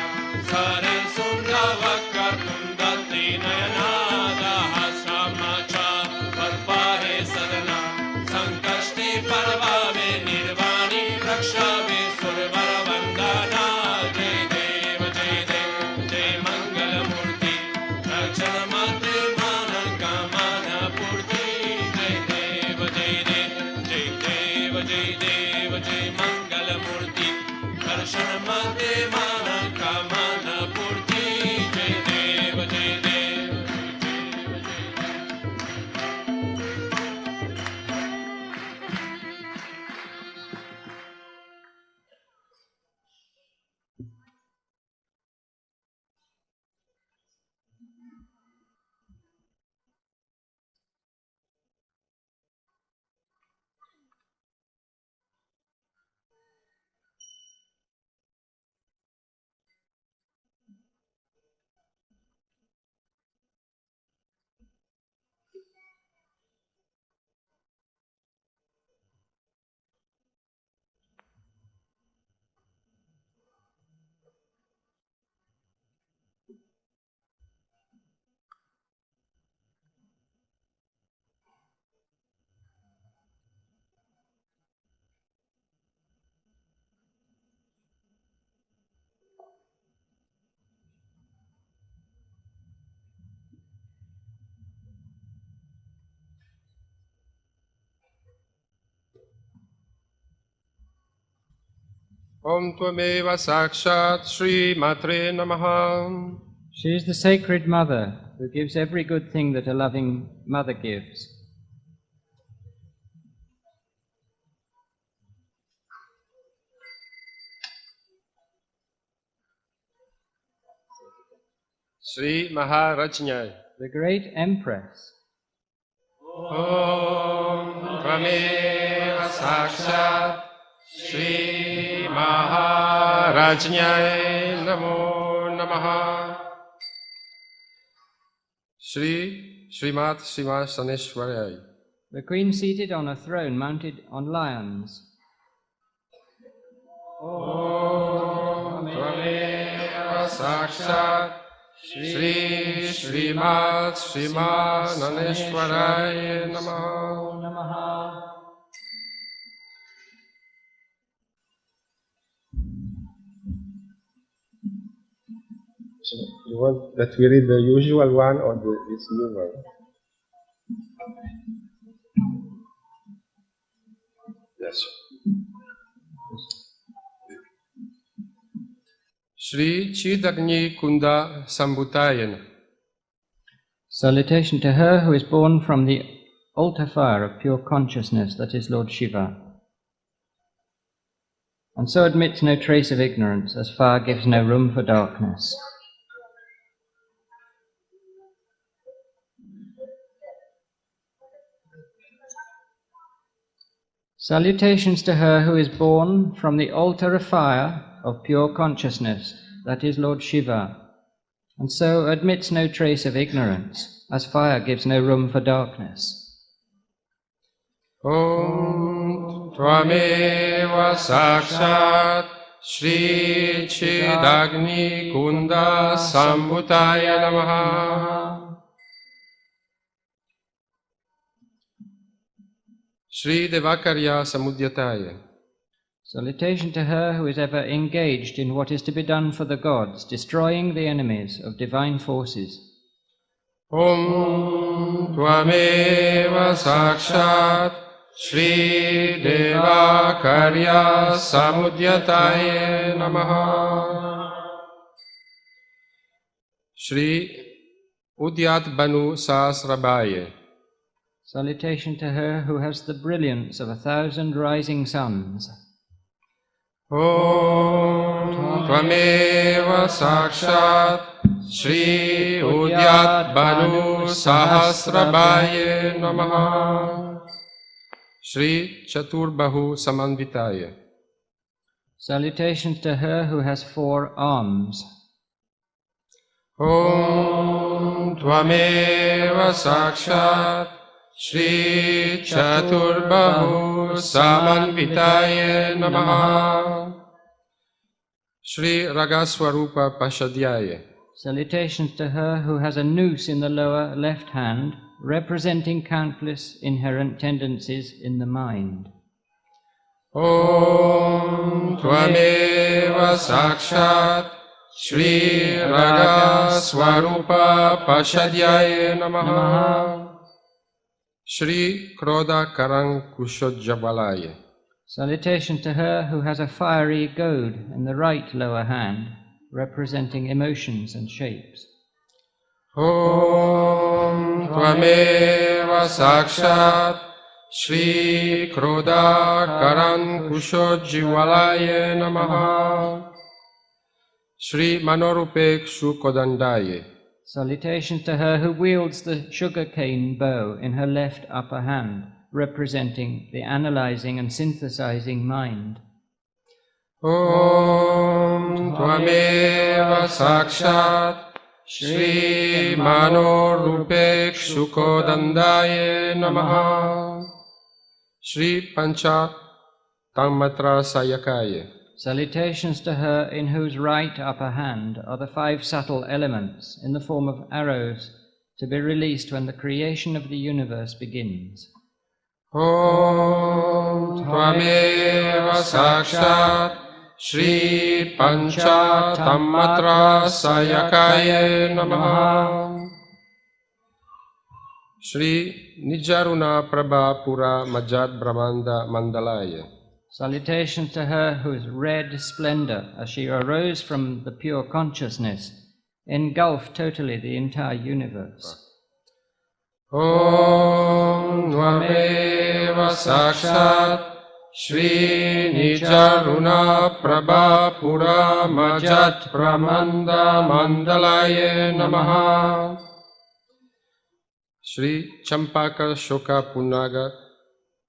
Sare Sundavaka Tundati Nayanada Hasramacha Parpahe Sadana Sankashti Parvave Nirvani Rakshave Survara Vandana Jai Deva Jai Mangala Murti Darshamatre Mana Kamana Purti Jai Deva Jai Mangala Murti Darshamatre Mana Kamana Purti Jai Deva Om Tvameva Sakshat Shri Matre Namaha. She is the sacred mother who gives every good thing that a loving mother gives. Shri Maharajnyay. The great empress. Om Tvameva Sakshat Shri Maharajnyay Namo Namaha. Srimat Saneshwarayay. The queen seated on a throne mounted on lions. Om Tvameva Sakshat Srimat Naneshwaraya Namaha. So you want that we read the usual one or this new one? Yes. Shri Chidagni Kunda Sambhutayan. Salutation to her who is born from the altar fire of pure consciousness, that is Lord Shiva, and so admits no trace of ignorance, as fire gives no room for darkness. Salutations to her who is born from the altar of fire of pure consciousness, that is Lord Shiva, and so admits no trace of ignorance, as fire gives no room for darkness. Om Tvameva Sakshat Shri Chidagni Kunda Sambhutaya Namaha. Shri Devakarya Samudyataya. Salutation to her who is ever engaged in what is to be done for the gods, destroying the enemies of divine forces. Om Tvameva Sakshat Shri Devakarya Samudyataya Namaha. Shri Udyat Banu Sahasrabhaya. Salutation to her who has the brilliance of 1,000 rising suns. Om Tvameva Sakshat Shri Udyat Banu Sahasrabhaya Namaha. Shri Chaturbahu Samanvitaya. Salutations to her who has 4 arms. Om Tvameva Sakshat Shri Chaturbahu Samanvitaya Namaha. Shri Ragaswarupa Pashadyaya. Salutations to her who has a noose in the lower left hand, representing countless inherent tendencies in the mind. Om Tvameva Sakshat Shri Ragaswarupa Pashadyaya Namaha. Shri Krodha Karang Kushojjabalaya. Salutations to her who has a fiery goad in the right lower hand, representing emotions and shapes. Om Tvameva Sakshat Shri Krodha Karang Kushojjivalaya Namaha. Shri Manorupekshu Kodandaya. Salutations to her who wields the sugar-cane bow in her left upper hand, representing the analyzing and synthesizing mind. Om Tvameva Sakshat Shri Manorupekshu Kodandaya Namaha. Shri Pancha Tammatra Sayakaya. Salutations to her in whose right upper hand are the 5 subtle elements in the form of arrows to be released when the creation of the universe begins. Om Tvameva Sakshat Shri Pancha Tammatra Sayakaya Namaha. Shri Nijaruna Prabha Pura Majat Brahmanda Mandalaya. Salutations to her whose red splendor, as she arose from the pure consciousness, engulfed totally the entire universe. Om Tvameva Sakshat Shri Nijaruna Prabha Pura Majat Brahmanda Mandalaya Namaha. Shri Champaka Shoka Punaga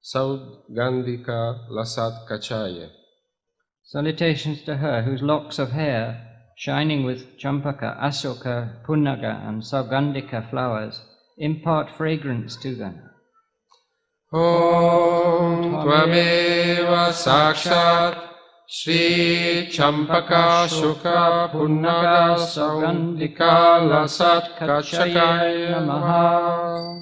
Saugandhika Lasat Kachaya. Salutations to her whose locks of hair, shining with champaka, asoka, punaga, and saugandhika flowers, impart fragrance to them. Om Tvameva Sakshat Shri Champaka Shuka Punaga Saugandhika Lasat Kachaya Namaha.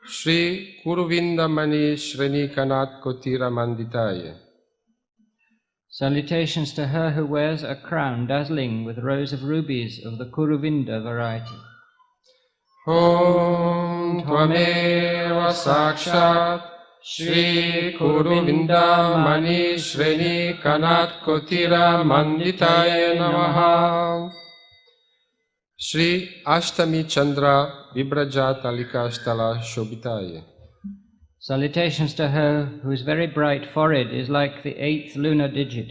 Shri Kuruvinda Mani Shreni Kanat Kotira Manditaya. Salutations to her who wears a crown dazzling with rows of rubies of the Kuruvinda variety. Om Tvameva Sakshat Shri Kuruvinda Mani Shreni Kanat Kotira Manditaye Namaha. Shri Ashtami Chandra Vibrajatalika Stala Shobitaye. Salutations to her whose very bright forehead is like the 8th lunar digit.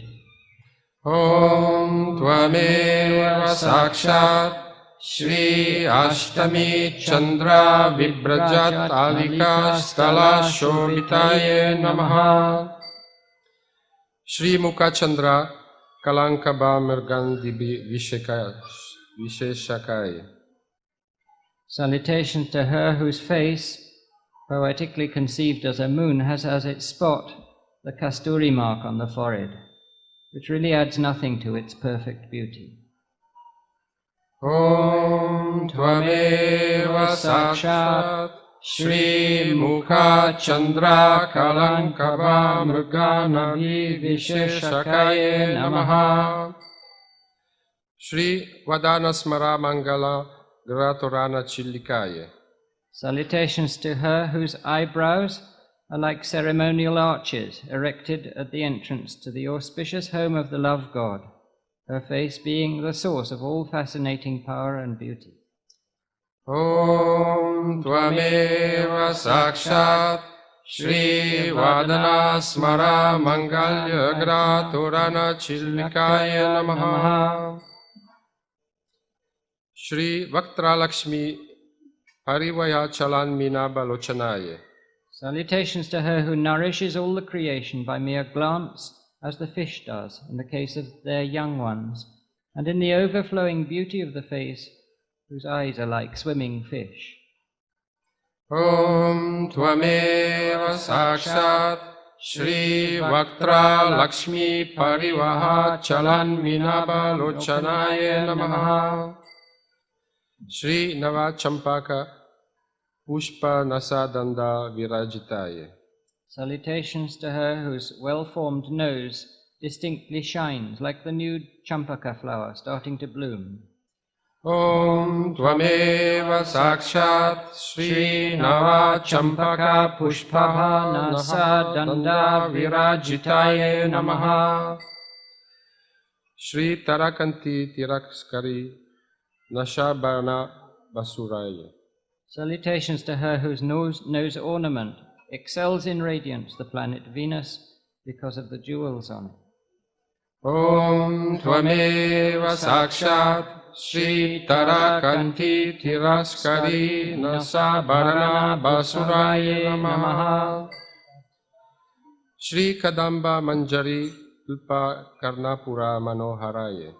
Om Tvameva Sakshat Shri Ashtami Chandra Vibrajatalika Stala Shobitaye Namaha. Shri Mukha Chandra Kalankaba Mirgandibi Visheshakaya. Salutations to her whose face, poetically conceived as a moon, has as its spot the kasturi mark on the forehead, which really adds nothing to its perfect beauty. Om Tvameva Sakshat Shri Mukha Chandra Kalankava Mrganavi Visheshakaye Namaha. Shri Vadana Smara Mangala Gratorana Chillikaye. Salutations to her whose eyebrows are like ceremonial arches erected at the entrance to the auspicious home of the love god, her face being the source of all fascinating power and beauty. Om Tvameva Sakshat Shri Vadana Smara Mangalya Gratorana Chillikaye Namaha. Shri Vaktra Lakshmi Parivaya Chalan Mina Balochanaye. Salutations to her who nourishes all the creation by mere glance, as the fish does in the case of their young ones, and in the overflowing beauty of the face, whose eyes are like swimming fish. Om Tvameva Sakshat Shri Vaktra Lakshmi Parivaha Chalan Minaba Lochanaye Namaha. Shri Nava Champaka Pushpa Nasadanda Virajitaye. Salutations to her whose well-formed nose distinctly shines like the new champaka flower starting to bloom. Om Tvameva Sakshat Shri Nava Champaka Pushpa Nasadanda Virajitaye Namaha. Shri Tarakanti Tirakskari Nashabana Basuraya. Salutations to her whose nose ornament excels in radiance the planet Venus because of the jewels on it. Om Tvameva Sakshat Shri Tarakanti Tiraskari Nasabarana Basuraye Namaha. Shri Kadamba Manjari Ulpa Karnapura Manoharaye.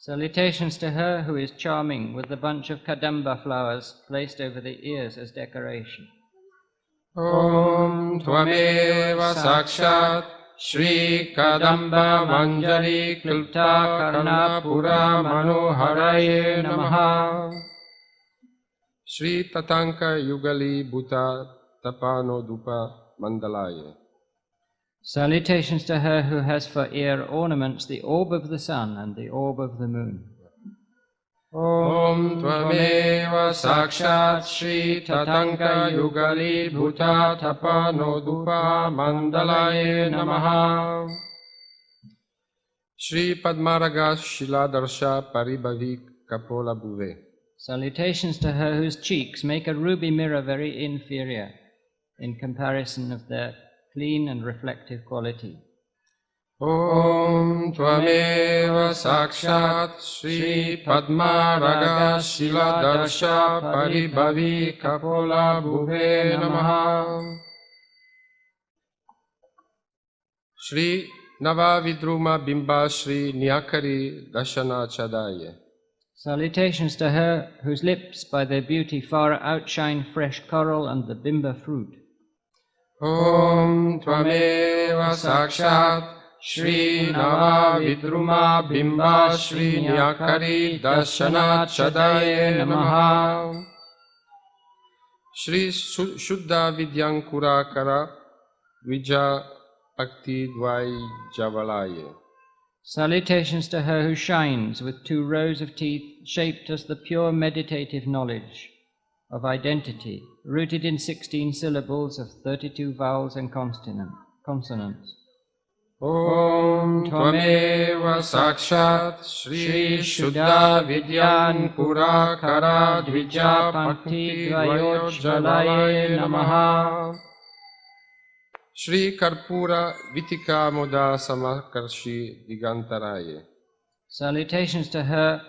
Salutations to her who is charming with the bunch of kadamba flowers placed over the ears as decoration. Om Tvameva Sakshat Shri Kadamba Manjari Klipta Karnapura Manoharaye Namaha. Shri Tatanka Yugali Bhuta Tapano Dupa Mandalaye. Salutations to her who has for ear ornaments the orb of the sun and the orb of the moon. Om Tvameva Sakshat Shri Tatanka Yugali Bhuta Tapano Dupa Mandalaye Namaha. Shri Padmaraga Shiladarsha Paribhavi Kapola Bhuve. Salutations to her whose cheeks make a ruby mirror very inferior in comparison of their clean and reflective quality. Om Tvameva Sakshat Shri Padmaraga Shiladarsha Paribhavi Kapola Bhuve Namaha. Shri Nava Vidruma Bimba Shri Nyakari Dashana Chadaye. Salutations to her whose lips by their beauty far outshine fresh coral and the bimba fruit. Om Tvameva Sakshat Shri Nava Vidruma Bimba Shri Nyakari Dashana Chadaye Namaha. Shri Shuddha Vidyankura Kara Vija Bhakti Dvai Javalaye. Salutations to her who shines with 2 rows of teeth shaped as the pure meditative knowledge of identity, rooted in 16 syllables of 32 vowels and consonants. Om Tvameva Sakshat Shri Shuddha Vidyan Pura Kara Dvija Pakti Dvayojjalaye Namaha. Shri Karpura Vitika Moda Samakarshi Digantaraye. Salutations to her,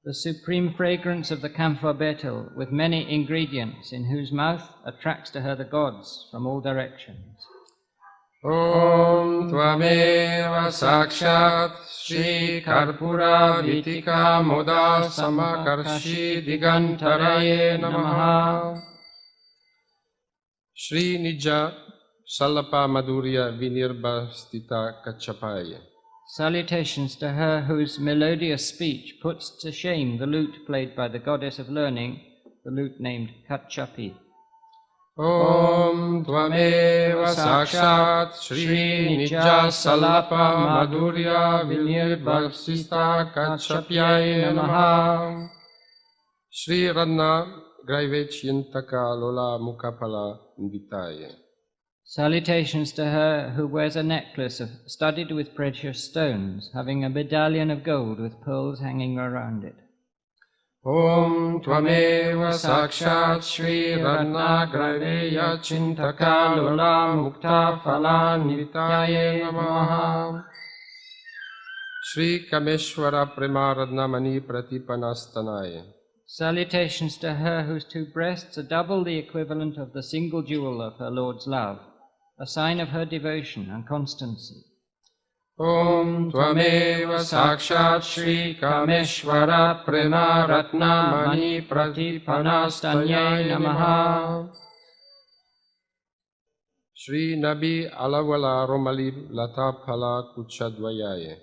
the supreme fragrance of the camphor betel, with many ingredients, in whose mouth attracts to her the gods from all directions. Om Tvameva Sakshat Shri Karpura Vitika Moda Samakarshi Digantaraye Namaha. Shri Nija Salapa Madhurya Vinirbhastita Kachapaye. Salutations to her whose melodious speech puts to shame the lute played by the goddess of learning, the lute named Kachapi. Om Tvameva Sakshat Shri Nija Salapa Madhurya Vinirbhastita Kachapyaye Namaha. Shri Radna Graivechyantaka Lola Mukapala Nditaye. Salutations to her who wears a necklace studded with precious stones, having a medallion of gold with pearls hanging around it. Om Tvameva Sakshat Shri Radna Graveya Chintaka Lola Mukta Phala Nitaye Namaha. Shri Kameshwara Prema Radnamani Pratipanastanaye. Salutations to her whose two breasts are double the equivalent of the single jewel of her Lord's love, a sign of her devotion and constancy. Om Tvameva Sakshat Shri Kameshwara Prema Ratnamani Pratipanastanaye Namaha. Shri Nabi Alavala Romali Lataphala Kuchadvayaye.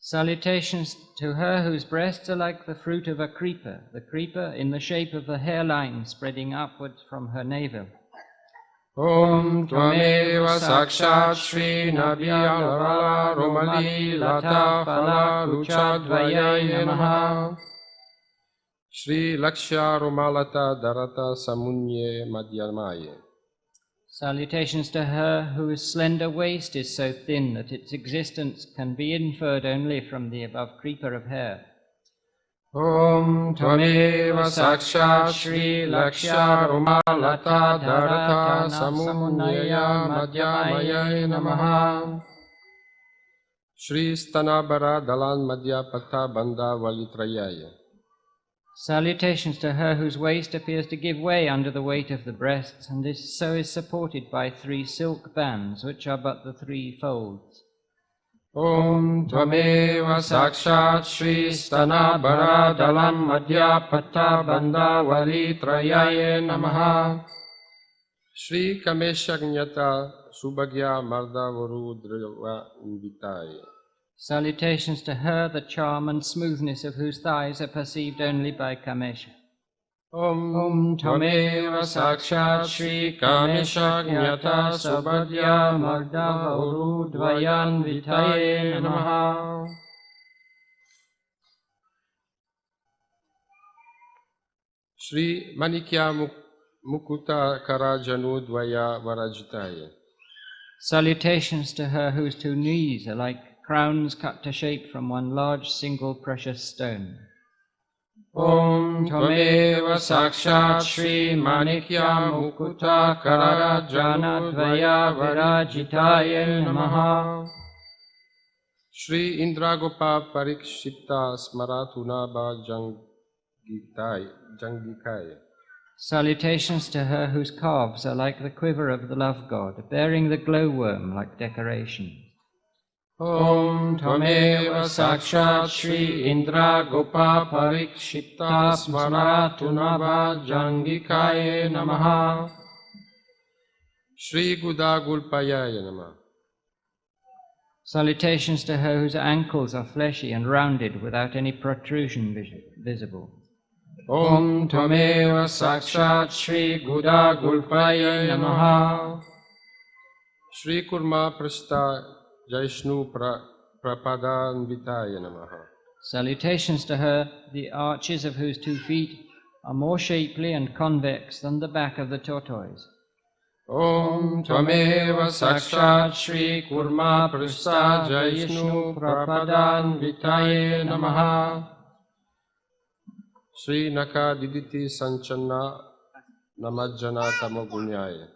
Salutations to her whose breasts are like the fruit of a creeper, the creeper in the shape of a hairline spreading upwards from her navel. Om Tvameva Sakshat Shri Nabi Alavala Romali Lata Phala Luchadvayaye Namaha. Shri Lakshya Romalata Darata Samunye Madhyamaye. Salutations to her whose slender waist is so thin that its existence can be inferred only from the above creeper of hair. Om Tvameva Sakshat Shri Lakshya Romalata Darata Samunyaya Madhyamaye Namaha. Shri Stanabara Dalan Madhya Patha Bandha Valitrayaye. Salutations to her whose waist appears to give way under the weight of the breasts, and is supported by 3 silk bands, which are but the 3 folds. Om Tvameva Sakshat Shri Stanabara Dalam Madhya Patha Bandha Valitrayaye Namaha. Shri Kameshagnyata Subhagya Marda Varudrva Invitaye. Salutations to her, the charm and smoothness of whose thighs are perceived only by Kamesha. Om Tvameva Sakshat Shri Kameshagnyata Subhagya Marda Varudvayan Vitaye Namaha. Shri Manikya Mukuta Karajanu Dvaya Varajitaye. Salutations to her whose 2 knees are like crowns cut to shape from one large single precious stone. Om Tvameva Sakshat Shri Manikya Mukuta Karajanu Dvaya Varajitaye Namaha. Shri Indragopa Parikshipta Smaratunaba Jangikaya. Salutations to her whose calves are like the quiver of the love god, bearing the glowworm like decoration. Om Tvameva Sakshat Shri Indra Gopa Parikshipta Smaratunaba Jangikaye Namaha. Shri Gudagulpayaye Namaha. Salutations to her whose ankles are fleshy and rounded without any protrusion visible. Om Tvameva Sakshat Shri Gudagulpayaye Namaha. Shri Kurma Prasta Jaishnu Prapadanvitaye Namaha. Salutations to her, the arches of whose 2 feet are more shapely and convex than the back of the tortoise. Om Tvameva Sakshat Shri Kurma Prista Jayishnu Prapadan Vitaye Namaha. Shri Naka Diditi Sanchana Namajjana Tamogunyaya.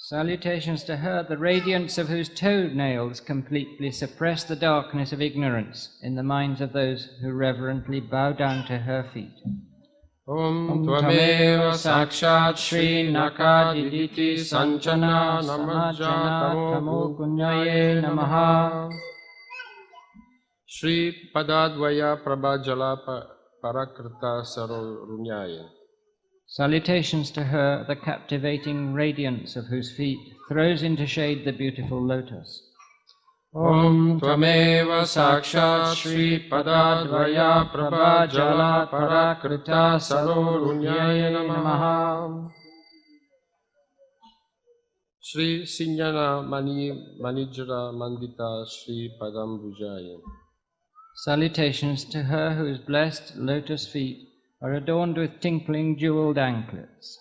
Salutations to her, the radiance of whose toenails completely suppress the darkness of ignorance in the minds of those who reverently bow down to her feet. Om Tvameva Sakshat Shri Naka Diditi Sanchana Namajjana Tamogunyaye Namaha. Shri Padadvaya Prabhajala Parakrita Sarunyaya. Salutations to her, the captivating radiance of whose feet throws into shade the beautiful lotus. Om Tvameva Sakshat Shri Padadvaya Prabhajala Parakrita Sarunyaya Namaha. Shri Sinyana Manijra Mandita Shri Padambujaya. Salutations to her whose blessed lotus feet are adorned with tinkling jeweled anklets.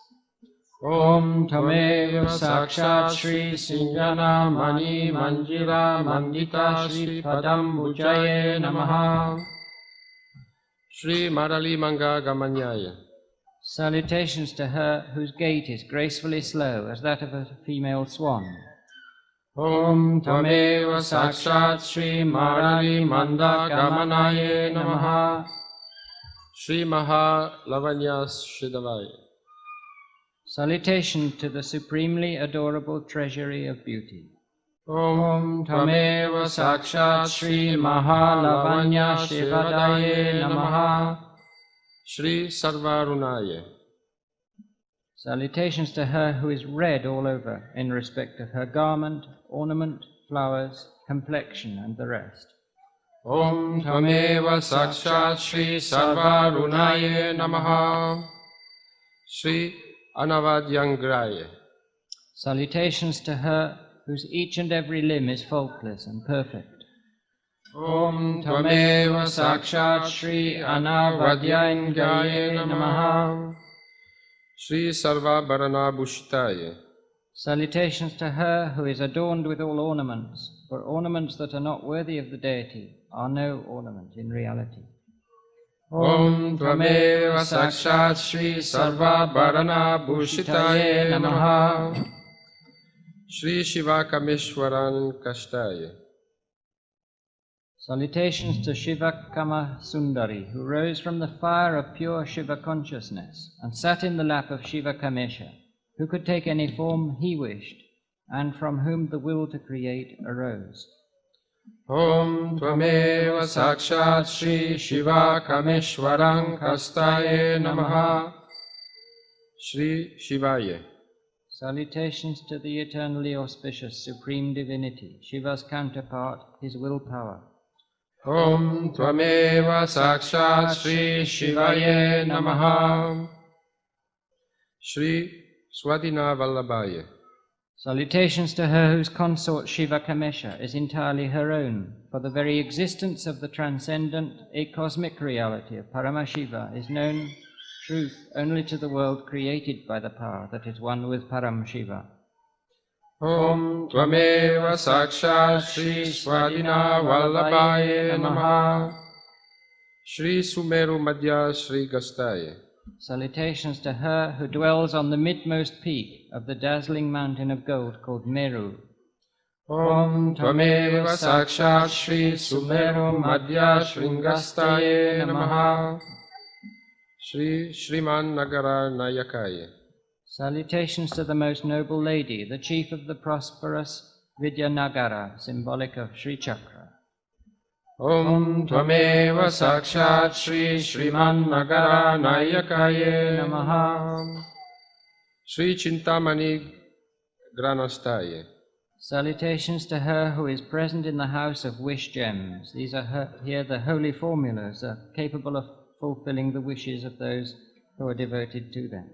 Om Tvameva Sakshat Shri Sinyana Mani Manjira Mandita Shri Padambujaya Namaha. Shri Marali Manga Gamanyaya. Salutations to her whose gait is gracefully slow as that of a female swan. Om Tvameva Sakshat Shri Marali Manda Gamanaye Namaha. Shri Maha Lavanya Shridavaya. Salutation to the supremely adorable treasury of beauty. Om Tvameva Sakshat Shri Maha Lavanya Shivadaye Namaha. Shri Sarvarunaya. Salutations to her who is red all over in respect of her garment, ornament, flowers, complexion, and the rest. Om Tvameva Sakshat Shri Sarvarunaye Namaha. Shri Anavadyangraya. Salutations to her whose each and every limb is faultless and perfect. Om Tvameva Sakshat Shri Anavadyangraya Namaha. Shri Sarvabharana Bhushitaya. Salutations to her who is adorned with all ornaments, for ornaments that are not worthy of the deity are no ornament in reality. Om Tvameva Sakshat Shri Sarvabharana Bhushitaye Namaha. Shri Shiva Kameshwaran Kashtaya. Salutations to Shiva Kama Sundari, who rose from the fire of pure Shiva consciousness and sat in the lap of Shiva Kamesha, who could take any form he wished, and from whom the will to create arose. Om Tvameva Sakshat Shri Shiva Kameshwaran Kastaye Namaha. Shri Shivaya. Salutations to the eternally auspicious Supreme Divinity, Shiva's counterpart, his willpower. Om Tvameva Sakshat Shri Shivaye Namaha. Shri Swadhina Vallabhaya. Salutations to her whose consort Shiva Kamesha is entirely her own, for the very existence of the transcendent, acosmic reality of Paramashiva is known, truth, only to the world created by the power that is one with Paramashiva. Om Tvameva Sakshat Shri Swadhina Vallabhaya Namaha. Shri Sumeru Madhya Shri Gastaya. Salutations to her who dwells on the midmost peak of the dazzling mountain of gold called Meru. Om Tvameva Sakshat Shri Sumeru Madhya Shringastaye Namaha. Shri Shriman Nagara Nayakaya. Salutations to the most noble lady, the chief of the prosperous Vidyanagara, symbolic of Sri Chakra. Om Tvameva Sakshat Shri Shriman Nagara Nayakaye Namaha. Shri Chintamani Granastaye. Salutations to her who is present in the house of wish gems. These are here the holy formulas capable of fulfilling the wishes of those who are devoted to them.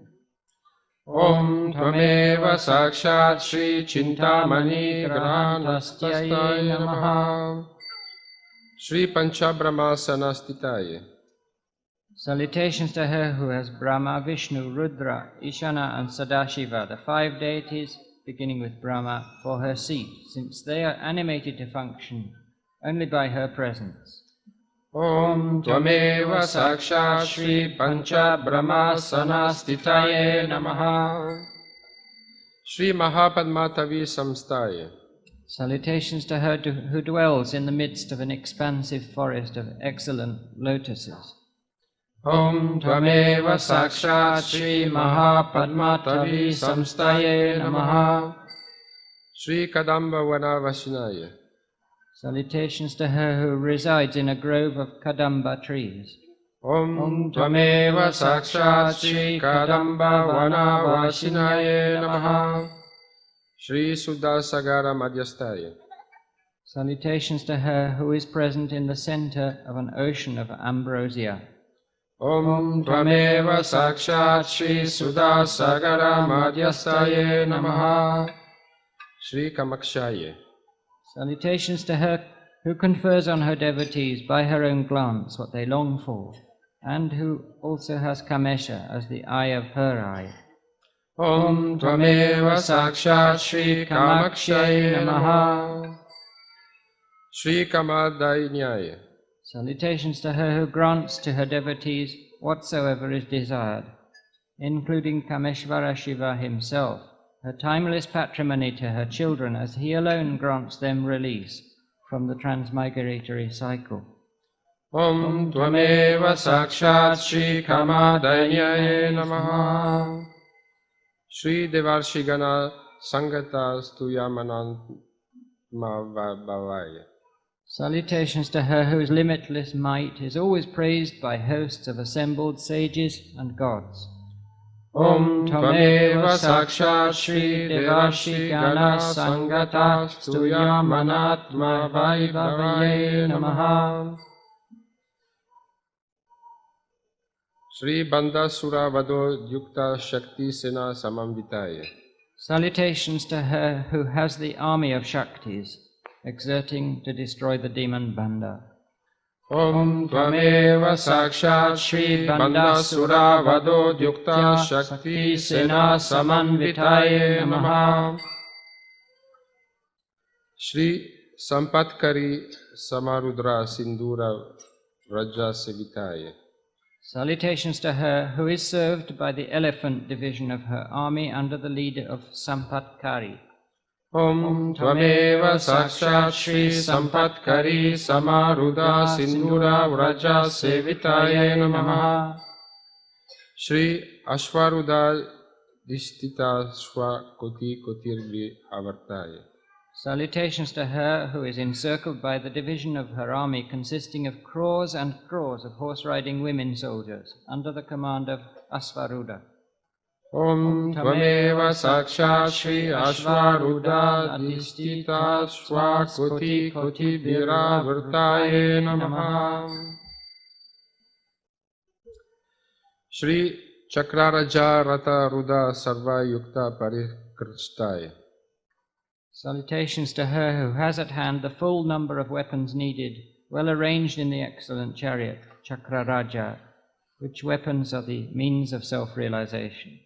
Om Tvameva Sakshat Shri Chintamani Granastaye Namaha. Shri Panchabrahma Sanastitaye. Salutations to her who has Brahma, Vishnu, Rudra, Ishana and Sadashiva, the 5 deities, beginning with Brahma, for her seat, since they are animated to function only by her presence. Om Tvameva Sakshat Shri Pancha Brahma Sanastitaye Namaha. Shri Mahapadmatavi Samstaye. Salutations to her who dwells in the midst of an expansive forest of excellent lotuses. Om Tvameva Sakshat Shri Mahapadmatavi Samstaye Namaha. Shri Kadamba Vanavasinaye. Salutations to her who resides in a grove of Kadamba trees. Om Tvameva Sakshat Shri Kadamba Vanavasinaye Namaha. Shri Sudasagara Madhyastaye. Salutations to her who is present in the center of an ocean of ambrosia. Om Tvameva Sakshat Shri Sudasagara Madhyastaye Namaha. Shri Kamakshaye. Salutations to her who confers on her devotees by her own glance what they long for, and who also has Kamesha as the eye of her eye. Om Tvameva Sakshat Shri Kamakshaye Namaha. Shri Kamadainyaya. Salutations to her who grants to her devotees whatsoever is desired, including Kameshvara Shiva himself, her timeless patrimony to her children, as he alone grants them release from the transmigratory cycle. Om Tvameva Sakshat Shri Kamadainyaya Namaha. Shri Devarshigana Sangata Stuyamanantma Bhavaya. Salutations to her whose limitless might is always praised by hosts of assembled sages and gods. Om Tvameva Sakshat Shri Devarshigana Sangata Stuyamanatma Vaibhavaye Namaha. Shri Bandasura Vado Yukta Shakti Sena Samamvitaye. Salutations to her who has the army of Shaktis, exerting to destroy the demon Banda. Om Tvameva Sakshat Shri Bandasura Vado Yukta Shakti Sena Samanvitaye Namaha. Shri Sampatkari Samarudra Sindura Raja Sevitaye. Salutations to her who is served by the elephant division of her army under the leader of Sampatkari. Om Tvameva Sakshat Shri Sampatkari Samaruda Sindura Vraja Sevitaye Namaha. Shri Ashwaruda Dishtita Swa Koti Kotirvi Avartaye. Salutations to her who is encircled by the division of her army consisting of crores and crores of horse-riding women soldiers under the command of Asvaruda. Om Tvameva Sakshat Shri Ashwaruda Dishtita Swa Koti Koti Viravartaye Namaha. Shri Chakraraja Rata Ruda Sarva Yukta Parikrishtaye. Salutations to her who has at hand the full number of weapons needed, well arranged in the excellent chariot, Chakraraja, which weapons are the means of self-realization.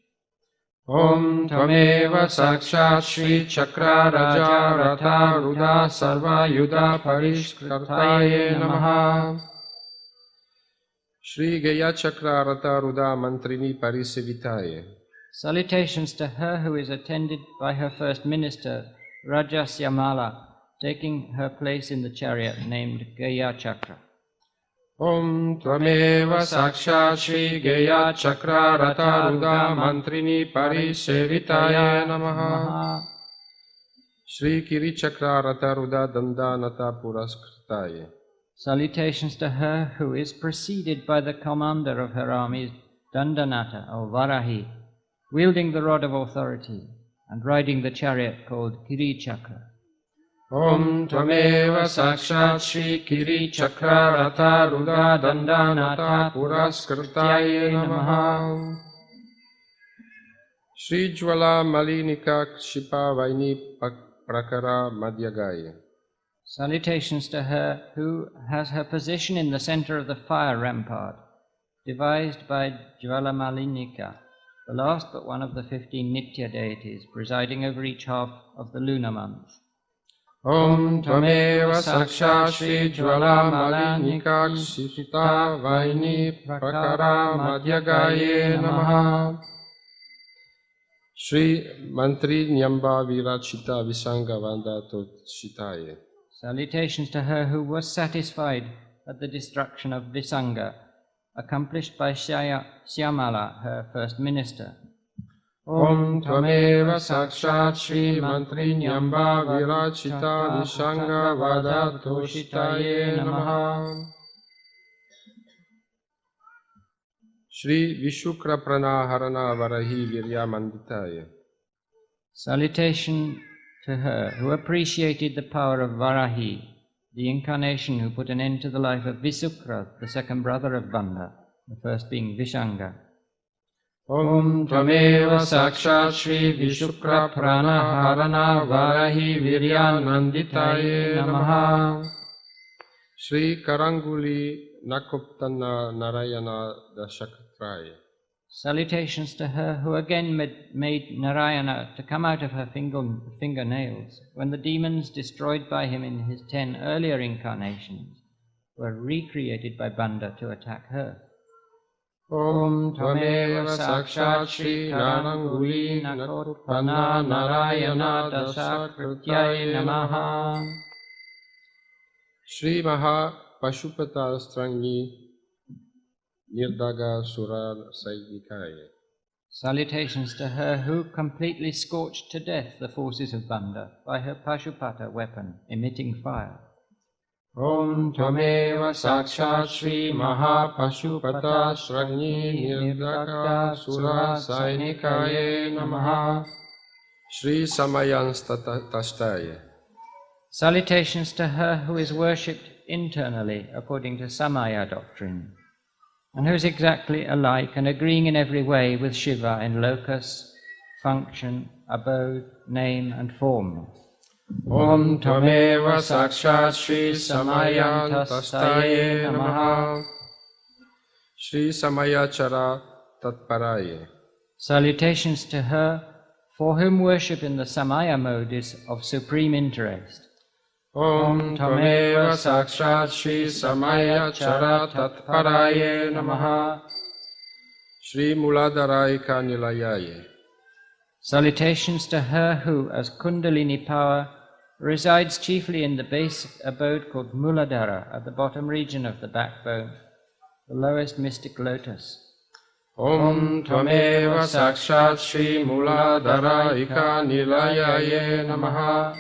Om Tvameva Sakshat Shri Chakraraja Rata Ruda Sarva Yuda Parishkrtaye Namaha. Shri Gaya Chakra Rata Ruda Mantrini Parisevitaye. Salutations to her who is attended by her first minister, Rajasyamala, taking her place in the chariot named Gaya Chakra. Om Tvameva Sakshat Shri Gaya Chakra Rata Ruda Mantrini Parisevitaye Namaha. Shri Kiri Chakra Rata Ruda Dandanata Puraskrtaye. Salutations to her who is preceded by the commander of her armies, Dandanata, or Varahi, wielding the rod of authority and riding the chariot called Kiri Chakra. Om Tvameva Sakshat Shri Kiri Chakra Rata Ruda Dandanata Puraskrtaye Namaha. Shri Jwala Malinika Kshipa Vaini Prakara Madhyagaye. Salutations to her who has her position in the center of the fire rampart, devised by Jvalamalinika, the last but one of the 15 Nitya deities presiding over each half of the lunar month. Om Tvameva Sakshat Shri Jvala Malinika Kshita Vaini Prakara Madhyagaye Namaha. Shri Mantri Nyamba Virachita Visanga Vandato Shitaye. Salutations to her who was satisfied at the destruction of Visanga, accomplished by Syamala, her first minister. Om Tvameva Sakshat Shri Mantri Nyamba Virachita Visanga Vadato Shitaye Namaha. Shri Vishukra Pranaharana Varahi Virya Manditaye. Salutation to her who appreciated the power of Varahi, the incarnation who put an end to the life of Visukra, the second brother of Banda, the first being Vishanga. Om Tvameva Sakshat Shri Vishukra Pranaharana Varahi Virya Nanditaye Namaha. Shri Karanguli Nakuptana Narayana Dashakraya. Salutations to her who again made Narayana to come out of her fingernails when the demons destroyed by him in his 10 earlier incarnations were recreated by Banda to attack her. Om Tvameva Sakshat Shri Karanguli Nakuptana Narayana Dashakraya Namaha. Shri Maha Pashupata Strangi Nirdaga Sura Saidikaya. Salutations to her who completely scorched to death the forces of Banda by her Pashupata weapon emitting fire. Om Tvameva Sakshat Shri Maha Pashupata Strangi Nirdaga Sura Saidikaya Namaha. Shri Samayanstatastaye. Salutations to her who is worshipped internally according to Samaya doctrine, and who is exactly alike and agreeing in every way with Shiva in locus, function, abode, name and form. Om Tvameva Sakshat Shri Samayantastaye Namaha. Shri Samayachara Tatparaye. Salutations to her for whom worship in the Samaya mode is of supreme interest. Om Tvameva Sakshat Shri Samayachara Tatparaye Namaha. Shri Muladaraika Nilayaye. Salutations to her who, as Kundalini power, resides chiefly in the base abode called Muladhara at the bottom region of the backbone, the lowest mystic lotus. Om Tvameva Sakshat Shri Muladharaika Nilayaye Namaha.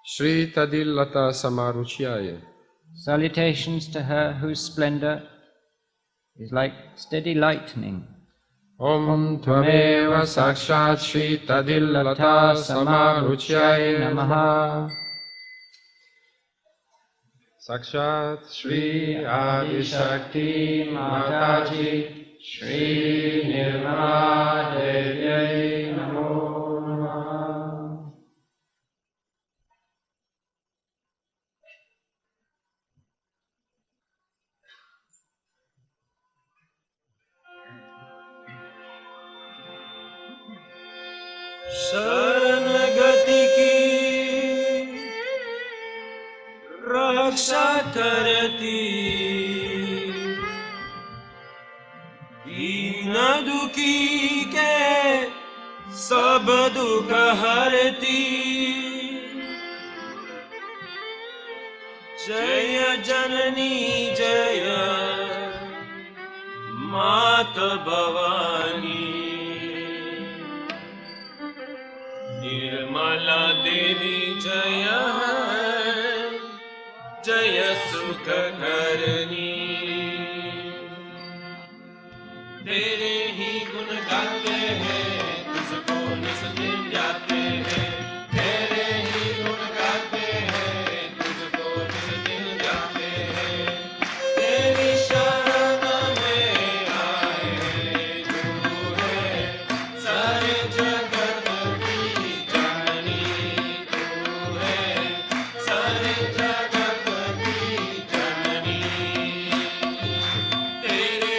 Shri Tadillata Samaruchyaye. Salutations to her whose splendor is like steady lightning. Om Tvameva Sakshat Shri Tadillata Samaruchyaye Namaha. Sakshat Shri Adi Shakti Mataji Shri Nirmala Devi Namo Namaha. शरण गति की रक्षा करती दीन दुखी के सब दुख हरती जय जननी जय मात भवानी निर्मला देवी जय जय सुख करनी तेरे ही गुण गाते हैं तुझको निस दिन जाते हैं तेरे ही गुण गाते हैं तुझको निस दिन जाते हैं तेरी शरण में आए हैं गुरु है सारे जगत की जननी तू है सारे जगत की जननी तेरे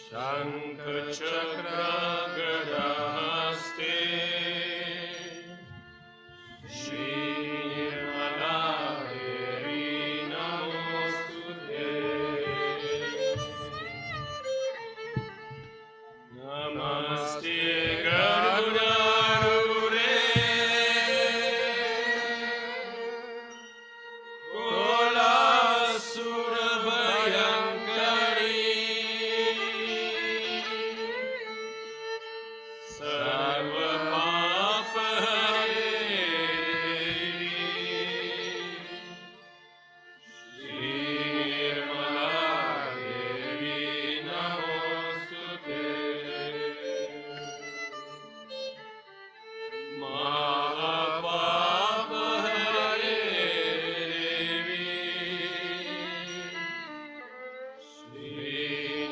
शंख चक्र गदाहस्ते श्री निर्मला देवी नमोस्तुते नमस्ते गरुडारूढे कोलासुरभयङ्करी सर्वपापहरे श्री निर्मला देवी नमोस्तुते महापापहरे देवी श्री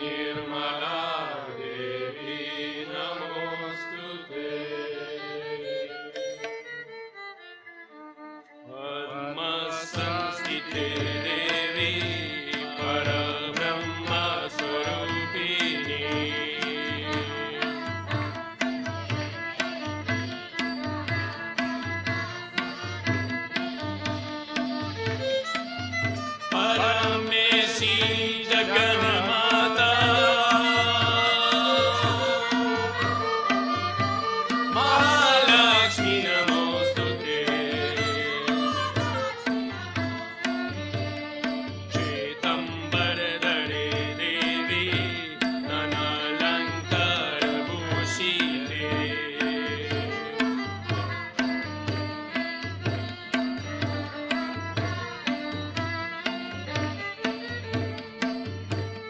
निर्मला देवी नमोस्तुते पद्मसंस्थिते देवी परब्रह्मस्वरूपिणी परमेशी जगन्माता महालक्ष्मी नमोस्तुते श्वेतंबरधरे देवी नानालंकारभूषिते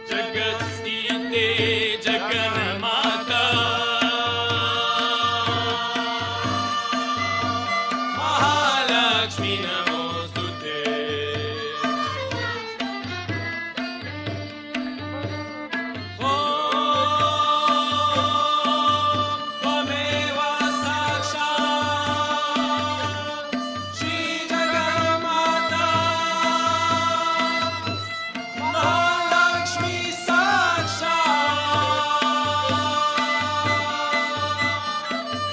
जगत्स्थिते जगन्माता महालक्ष्मी नमोस्तुते ॐ त्वमेव साक्षात् श्री जगन्माता महालक्ष्मी साक्षात्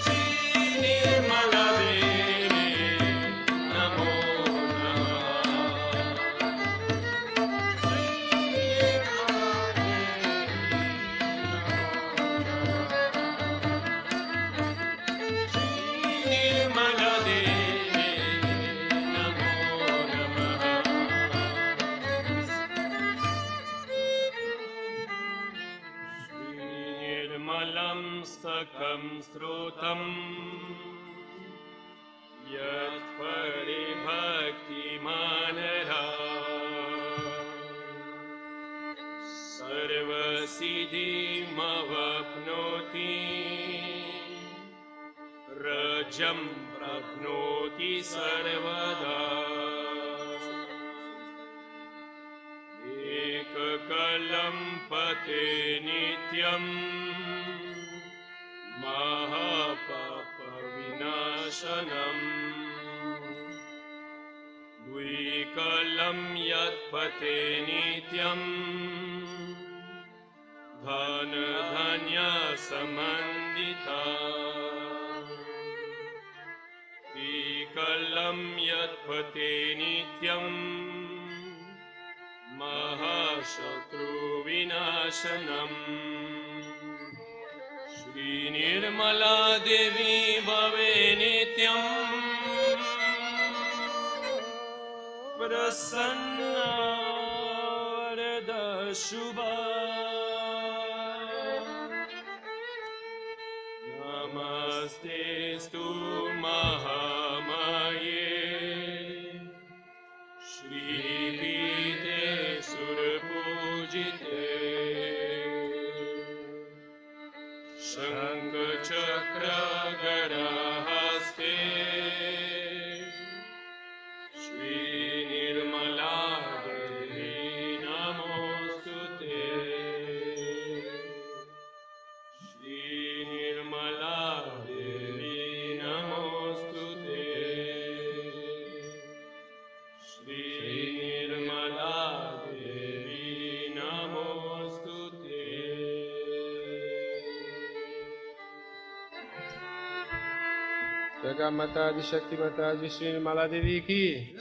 श्री निर्मला देवी नमो निर्मला देवी नमो निर्मलं सकं स्रोतं यत्परिभक्तिमानरा सर्वसिद्धिमवाप्नोति रजं प्राप्नोति सर्वदा एककलं पते नित्यं महापापविनाशनम् द्विकलं यत्पते नित्यं धनधान्यसमन्विता द्विकलं यत्पते नित्यं महाशत्रुविनाशनम् श्री निर्मला देवी भवे नित्यम् प्रसन्ना वरदा शुभा नमस्तेस्तु महामाये श्रीपीठे सुरपूजिते शङ्खचक्र गदाहस्ते श्री निर्मला देवी नमोस्तुते श्री निर्मला देवी नमो Yoga Mataji Shakti Mataji Shri Nirmala Devi ki.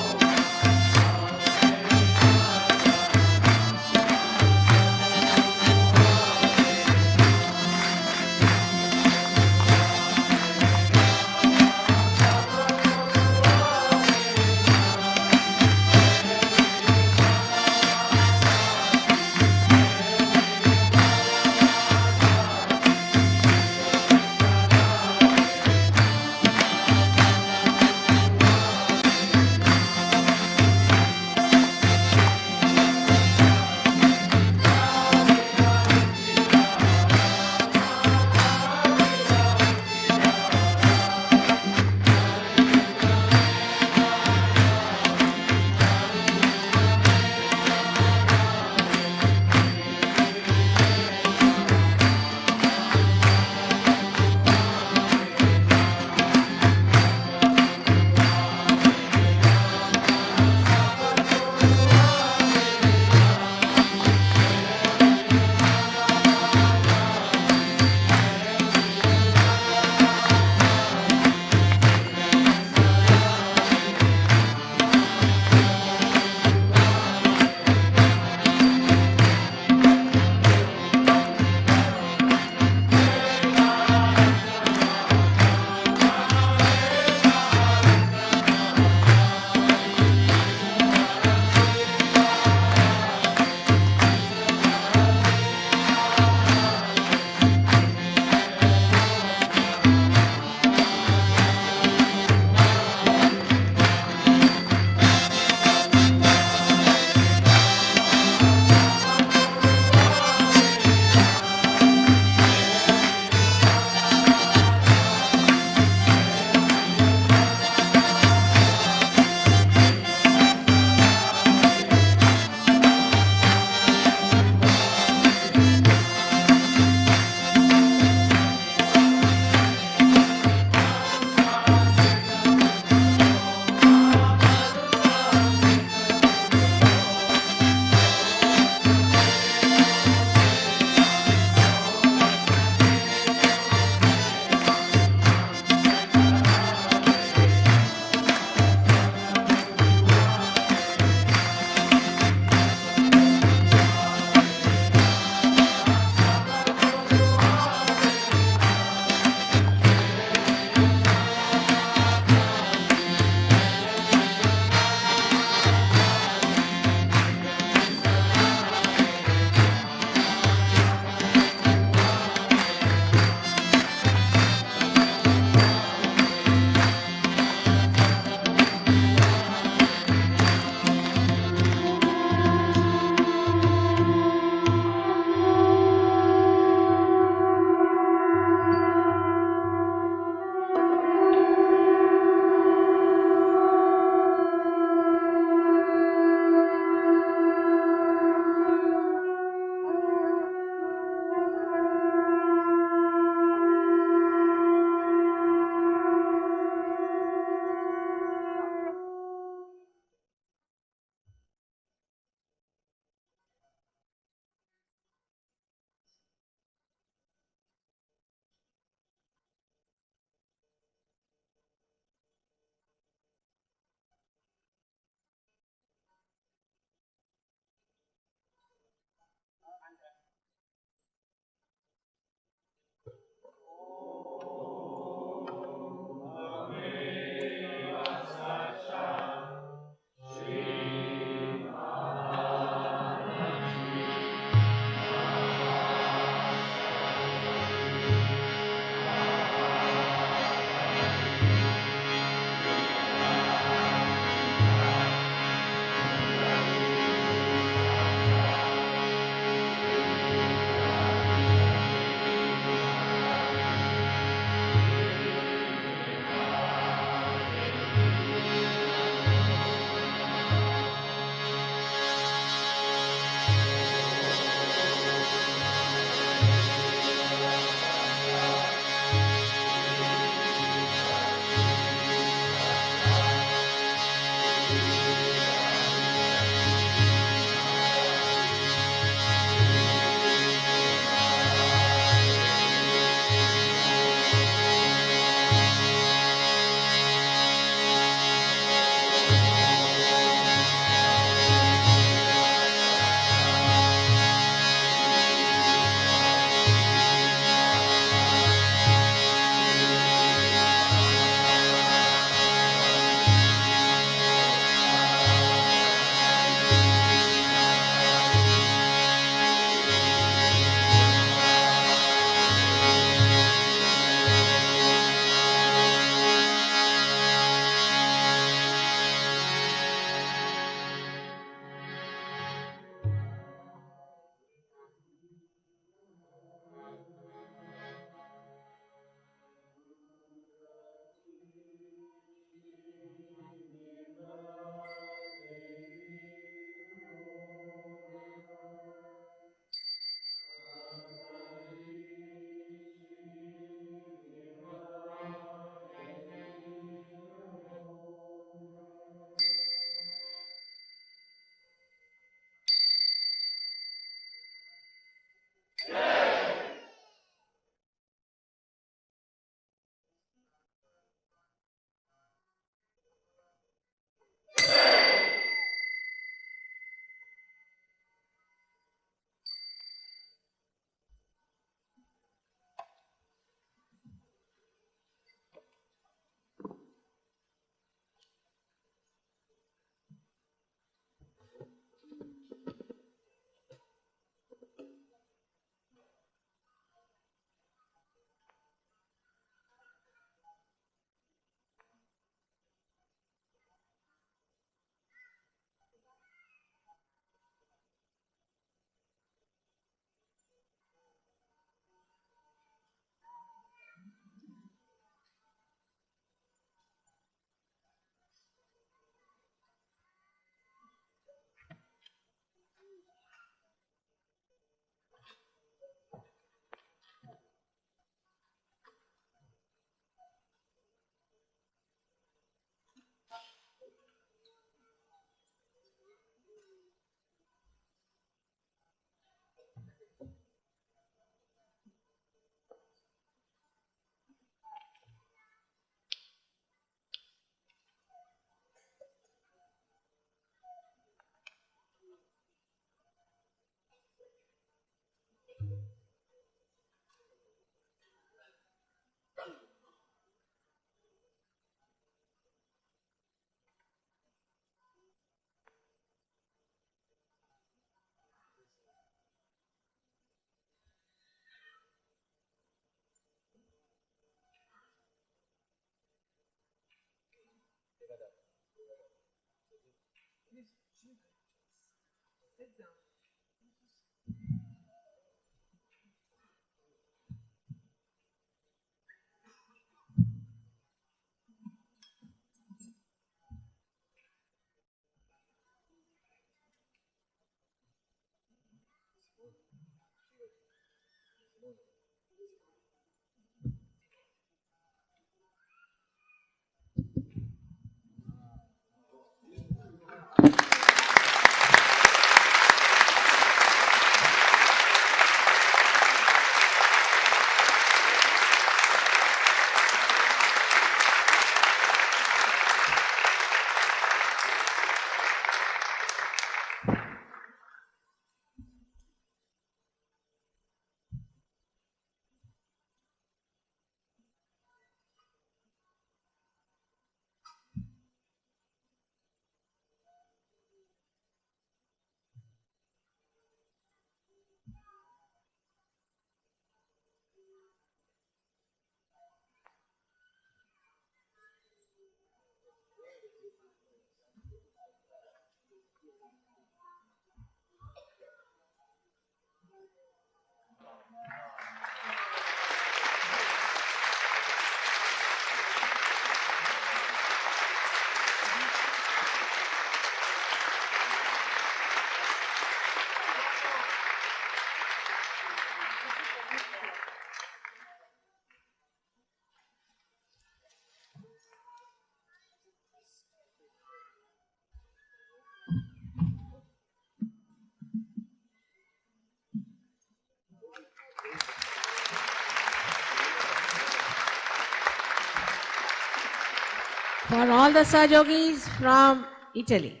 For all the Sahajogis from Italy.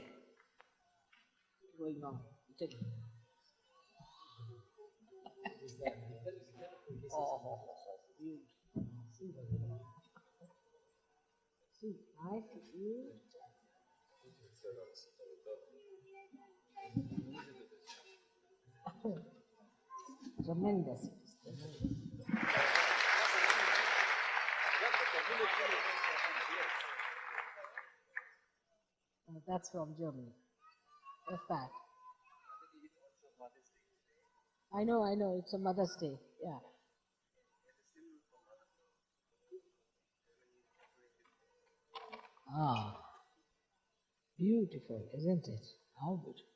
Going on, Italy. See, I feel tremendous. That's from Germany. A fact. I know, it's a Mother's Day. Yeah. Ah, beautiful, isn't it? How beautiful.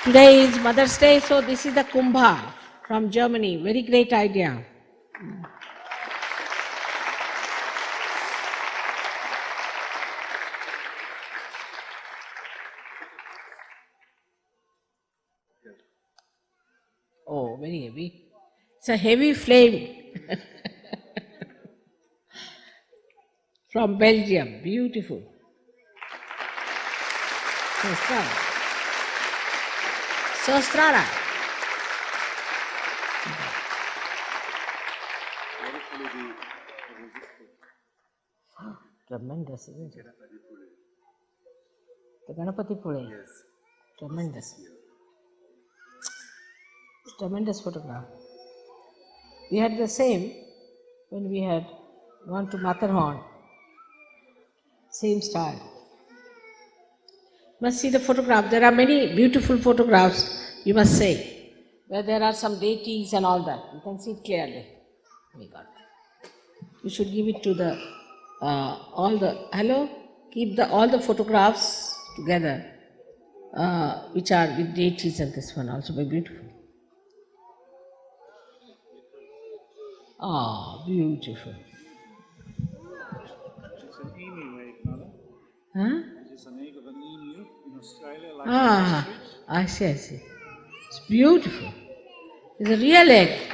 Today is Mother's Day, so this is the Kumbha from Germany. Very great idea. Oh, very heavy. It's a heavy flame from Belgium. Beautiful. Sahastrar. Tremendous, isn't it? The Ganapati Pule. Yes. Tremendous. It's tremendous photograph. We had the same when we had gone to Matterhorn. Same style. Must see the photograph. There are many beautiful photographs, you must say, where there are some deities and all that. You can see it clearly. Oh my God. You should give it to the keep all the photographs together, which are with deities, and this one also very beautiful. Ah, beautiful. It's an emu egg, Mother. Huh? It's an egg of an emu in Australia, like Ah, I see. It's beautiful. It's a real egg.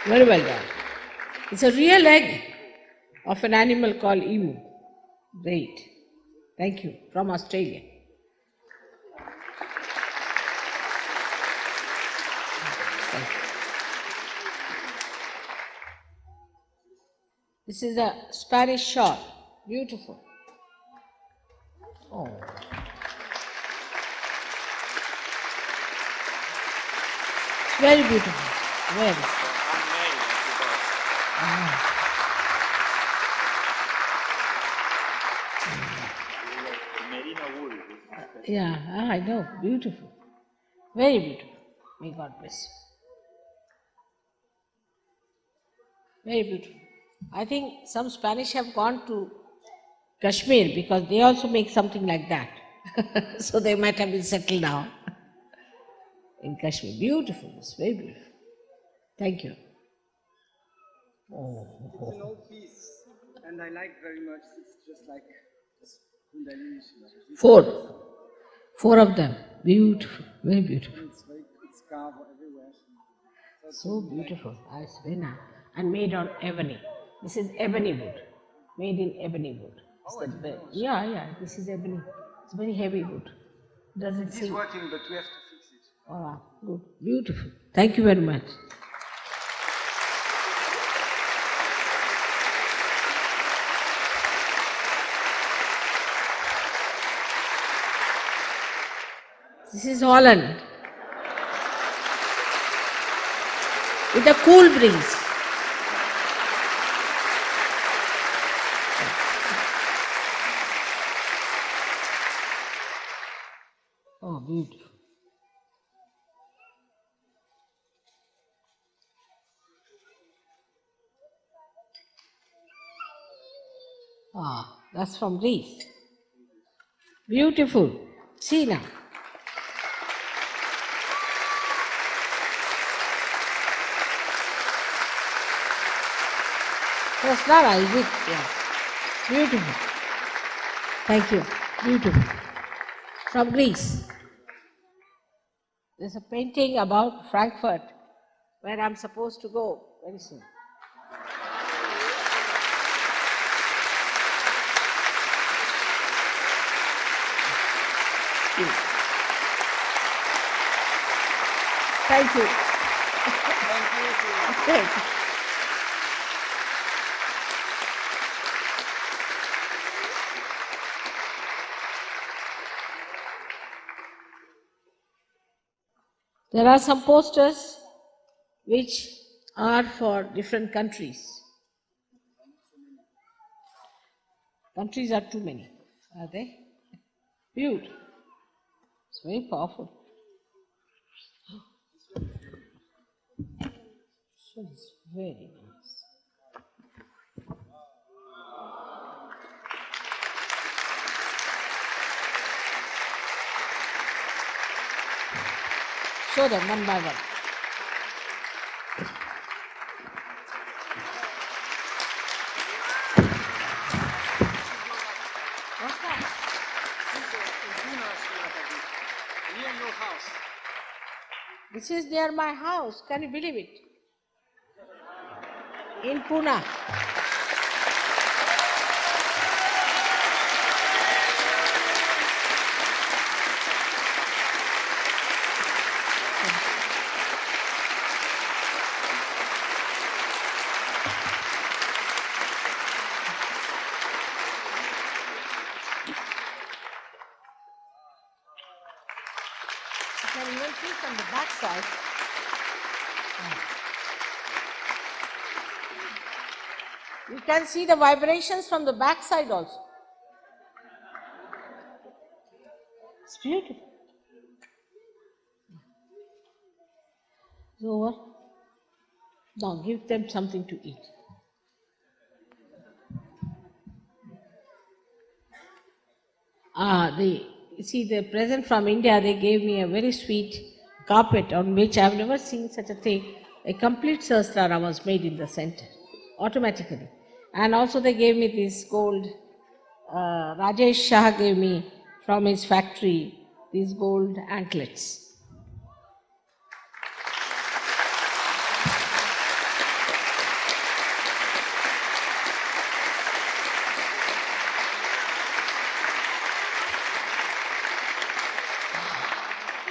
Very well done. It's a real egg of an animal called emu. Great. Thank you. From Australia. Thank you. This is a Spanish shawl. Beautiful. Oh. Very beautiful. Very. Yeah, I know. Beautiful. Very beautiful. May God bless you. Very beautiful. I think some Spanish have gone to Kashmir because they also make something like that. So they might have been settled now in Kashmir. Beautiful. It's very beautiful. Thank you. It's an old piece, and I like very much. It's just like this Kundalini. Four of them. Beautiful. Very beautiful. It's carved everywhere. So beautiful. It's very nice. And made on ebony. This is ebony wood. Made in ebony wood. Yeah. This is ebony. It's very heavy wood. Doesn't It is seem. working, but we have to fix it. Oh, good. Beautiful. Thank you very much. This is Holland. With a cool breeze. Oh, beautiful. That's from Greece. Beautiful. See now. Sahastrar, is it? Yeah. Beautiful. Thank you. Beautiful. From Greece. There's a painting about Frankfurt where I'm supposed to go very soon. Thank you. Thank you. There are some posters which are for different countries. Countries are too many, are they? Beautiful. It's very powerful. So it's very nice. Show them one by one. What's that? Near your house. This is near my house. Can you believe it? In Pune. You can even see from the back side. You can see the vibrations from the back side also. It's beautiful. It's over. Now give them something to eat. The present from India, they gave me a very sweet carpet on which I have never seen such a thing. A complete Sahasrara was made in the center, automatically. And also they gave me this gold, Rajesh Shah gave me from his factory these gold anklets.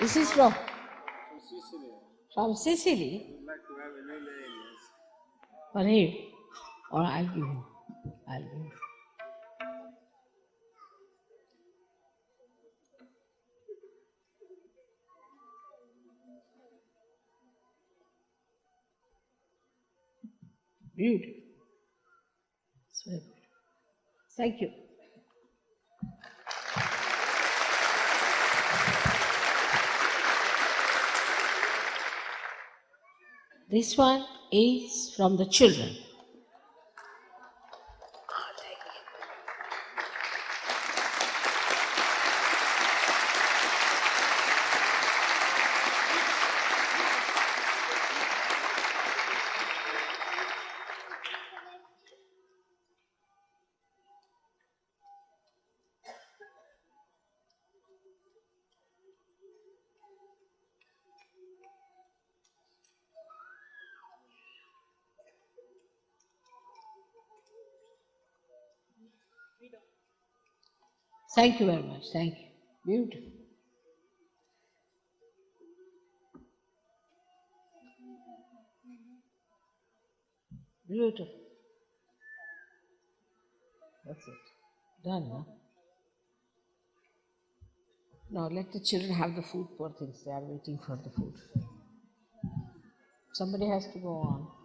This is from Sicily. From Sicily. I'd like to have a little alias. For him. Or I'll give him. Beautiful. It's very good. Thank you. This one is from the children. Thank you very much. Thank you. Beautiful. Beautiful. That's it. Done, no? Now let the children have the food, poor things. They are waiting for the food. Somebody has to go on.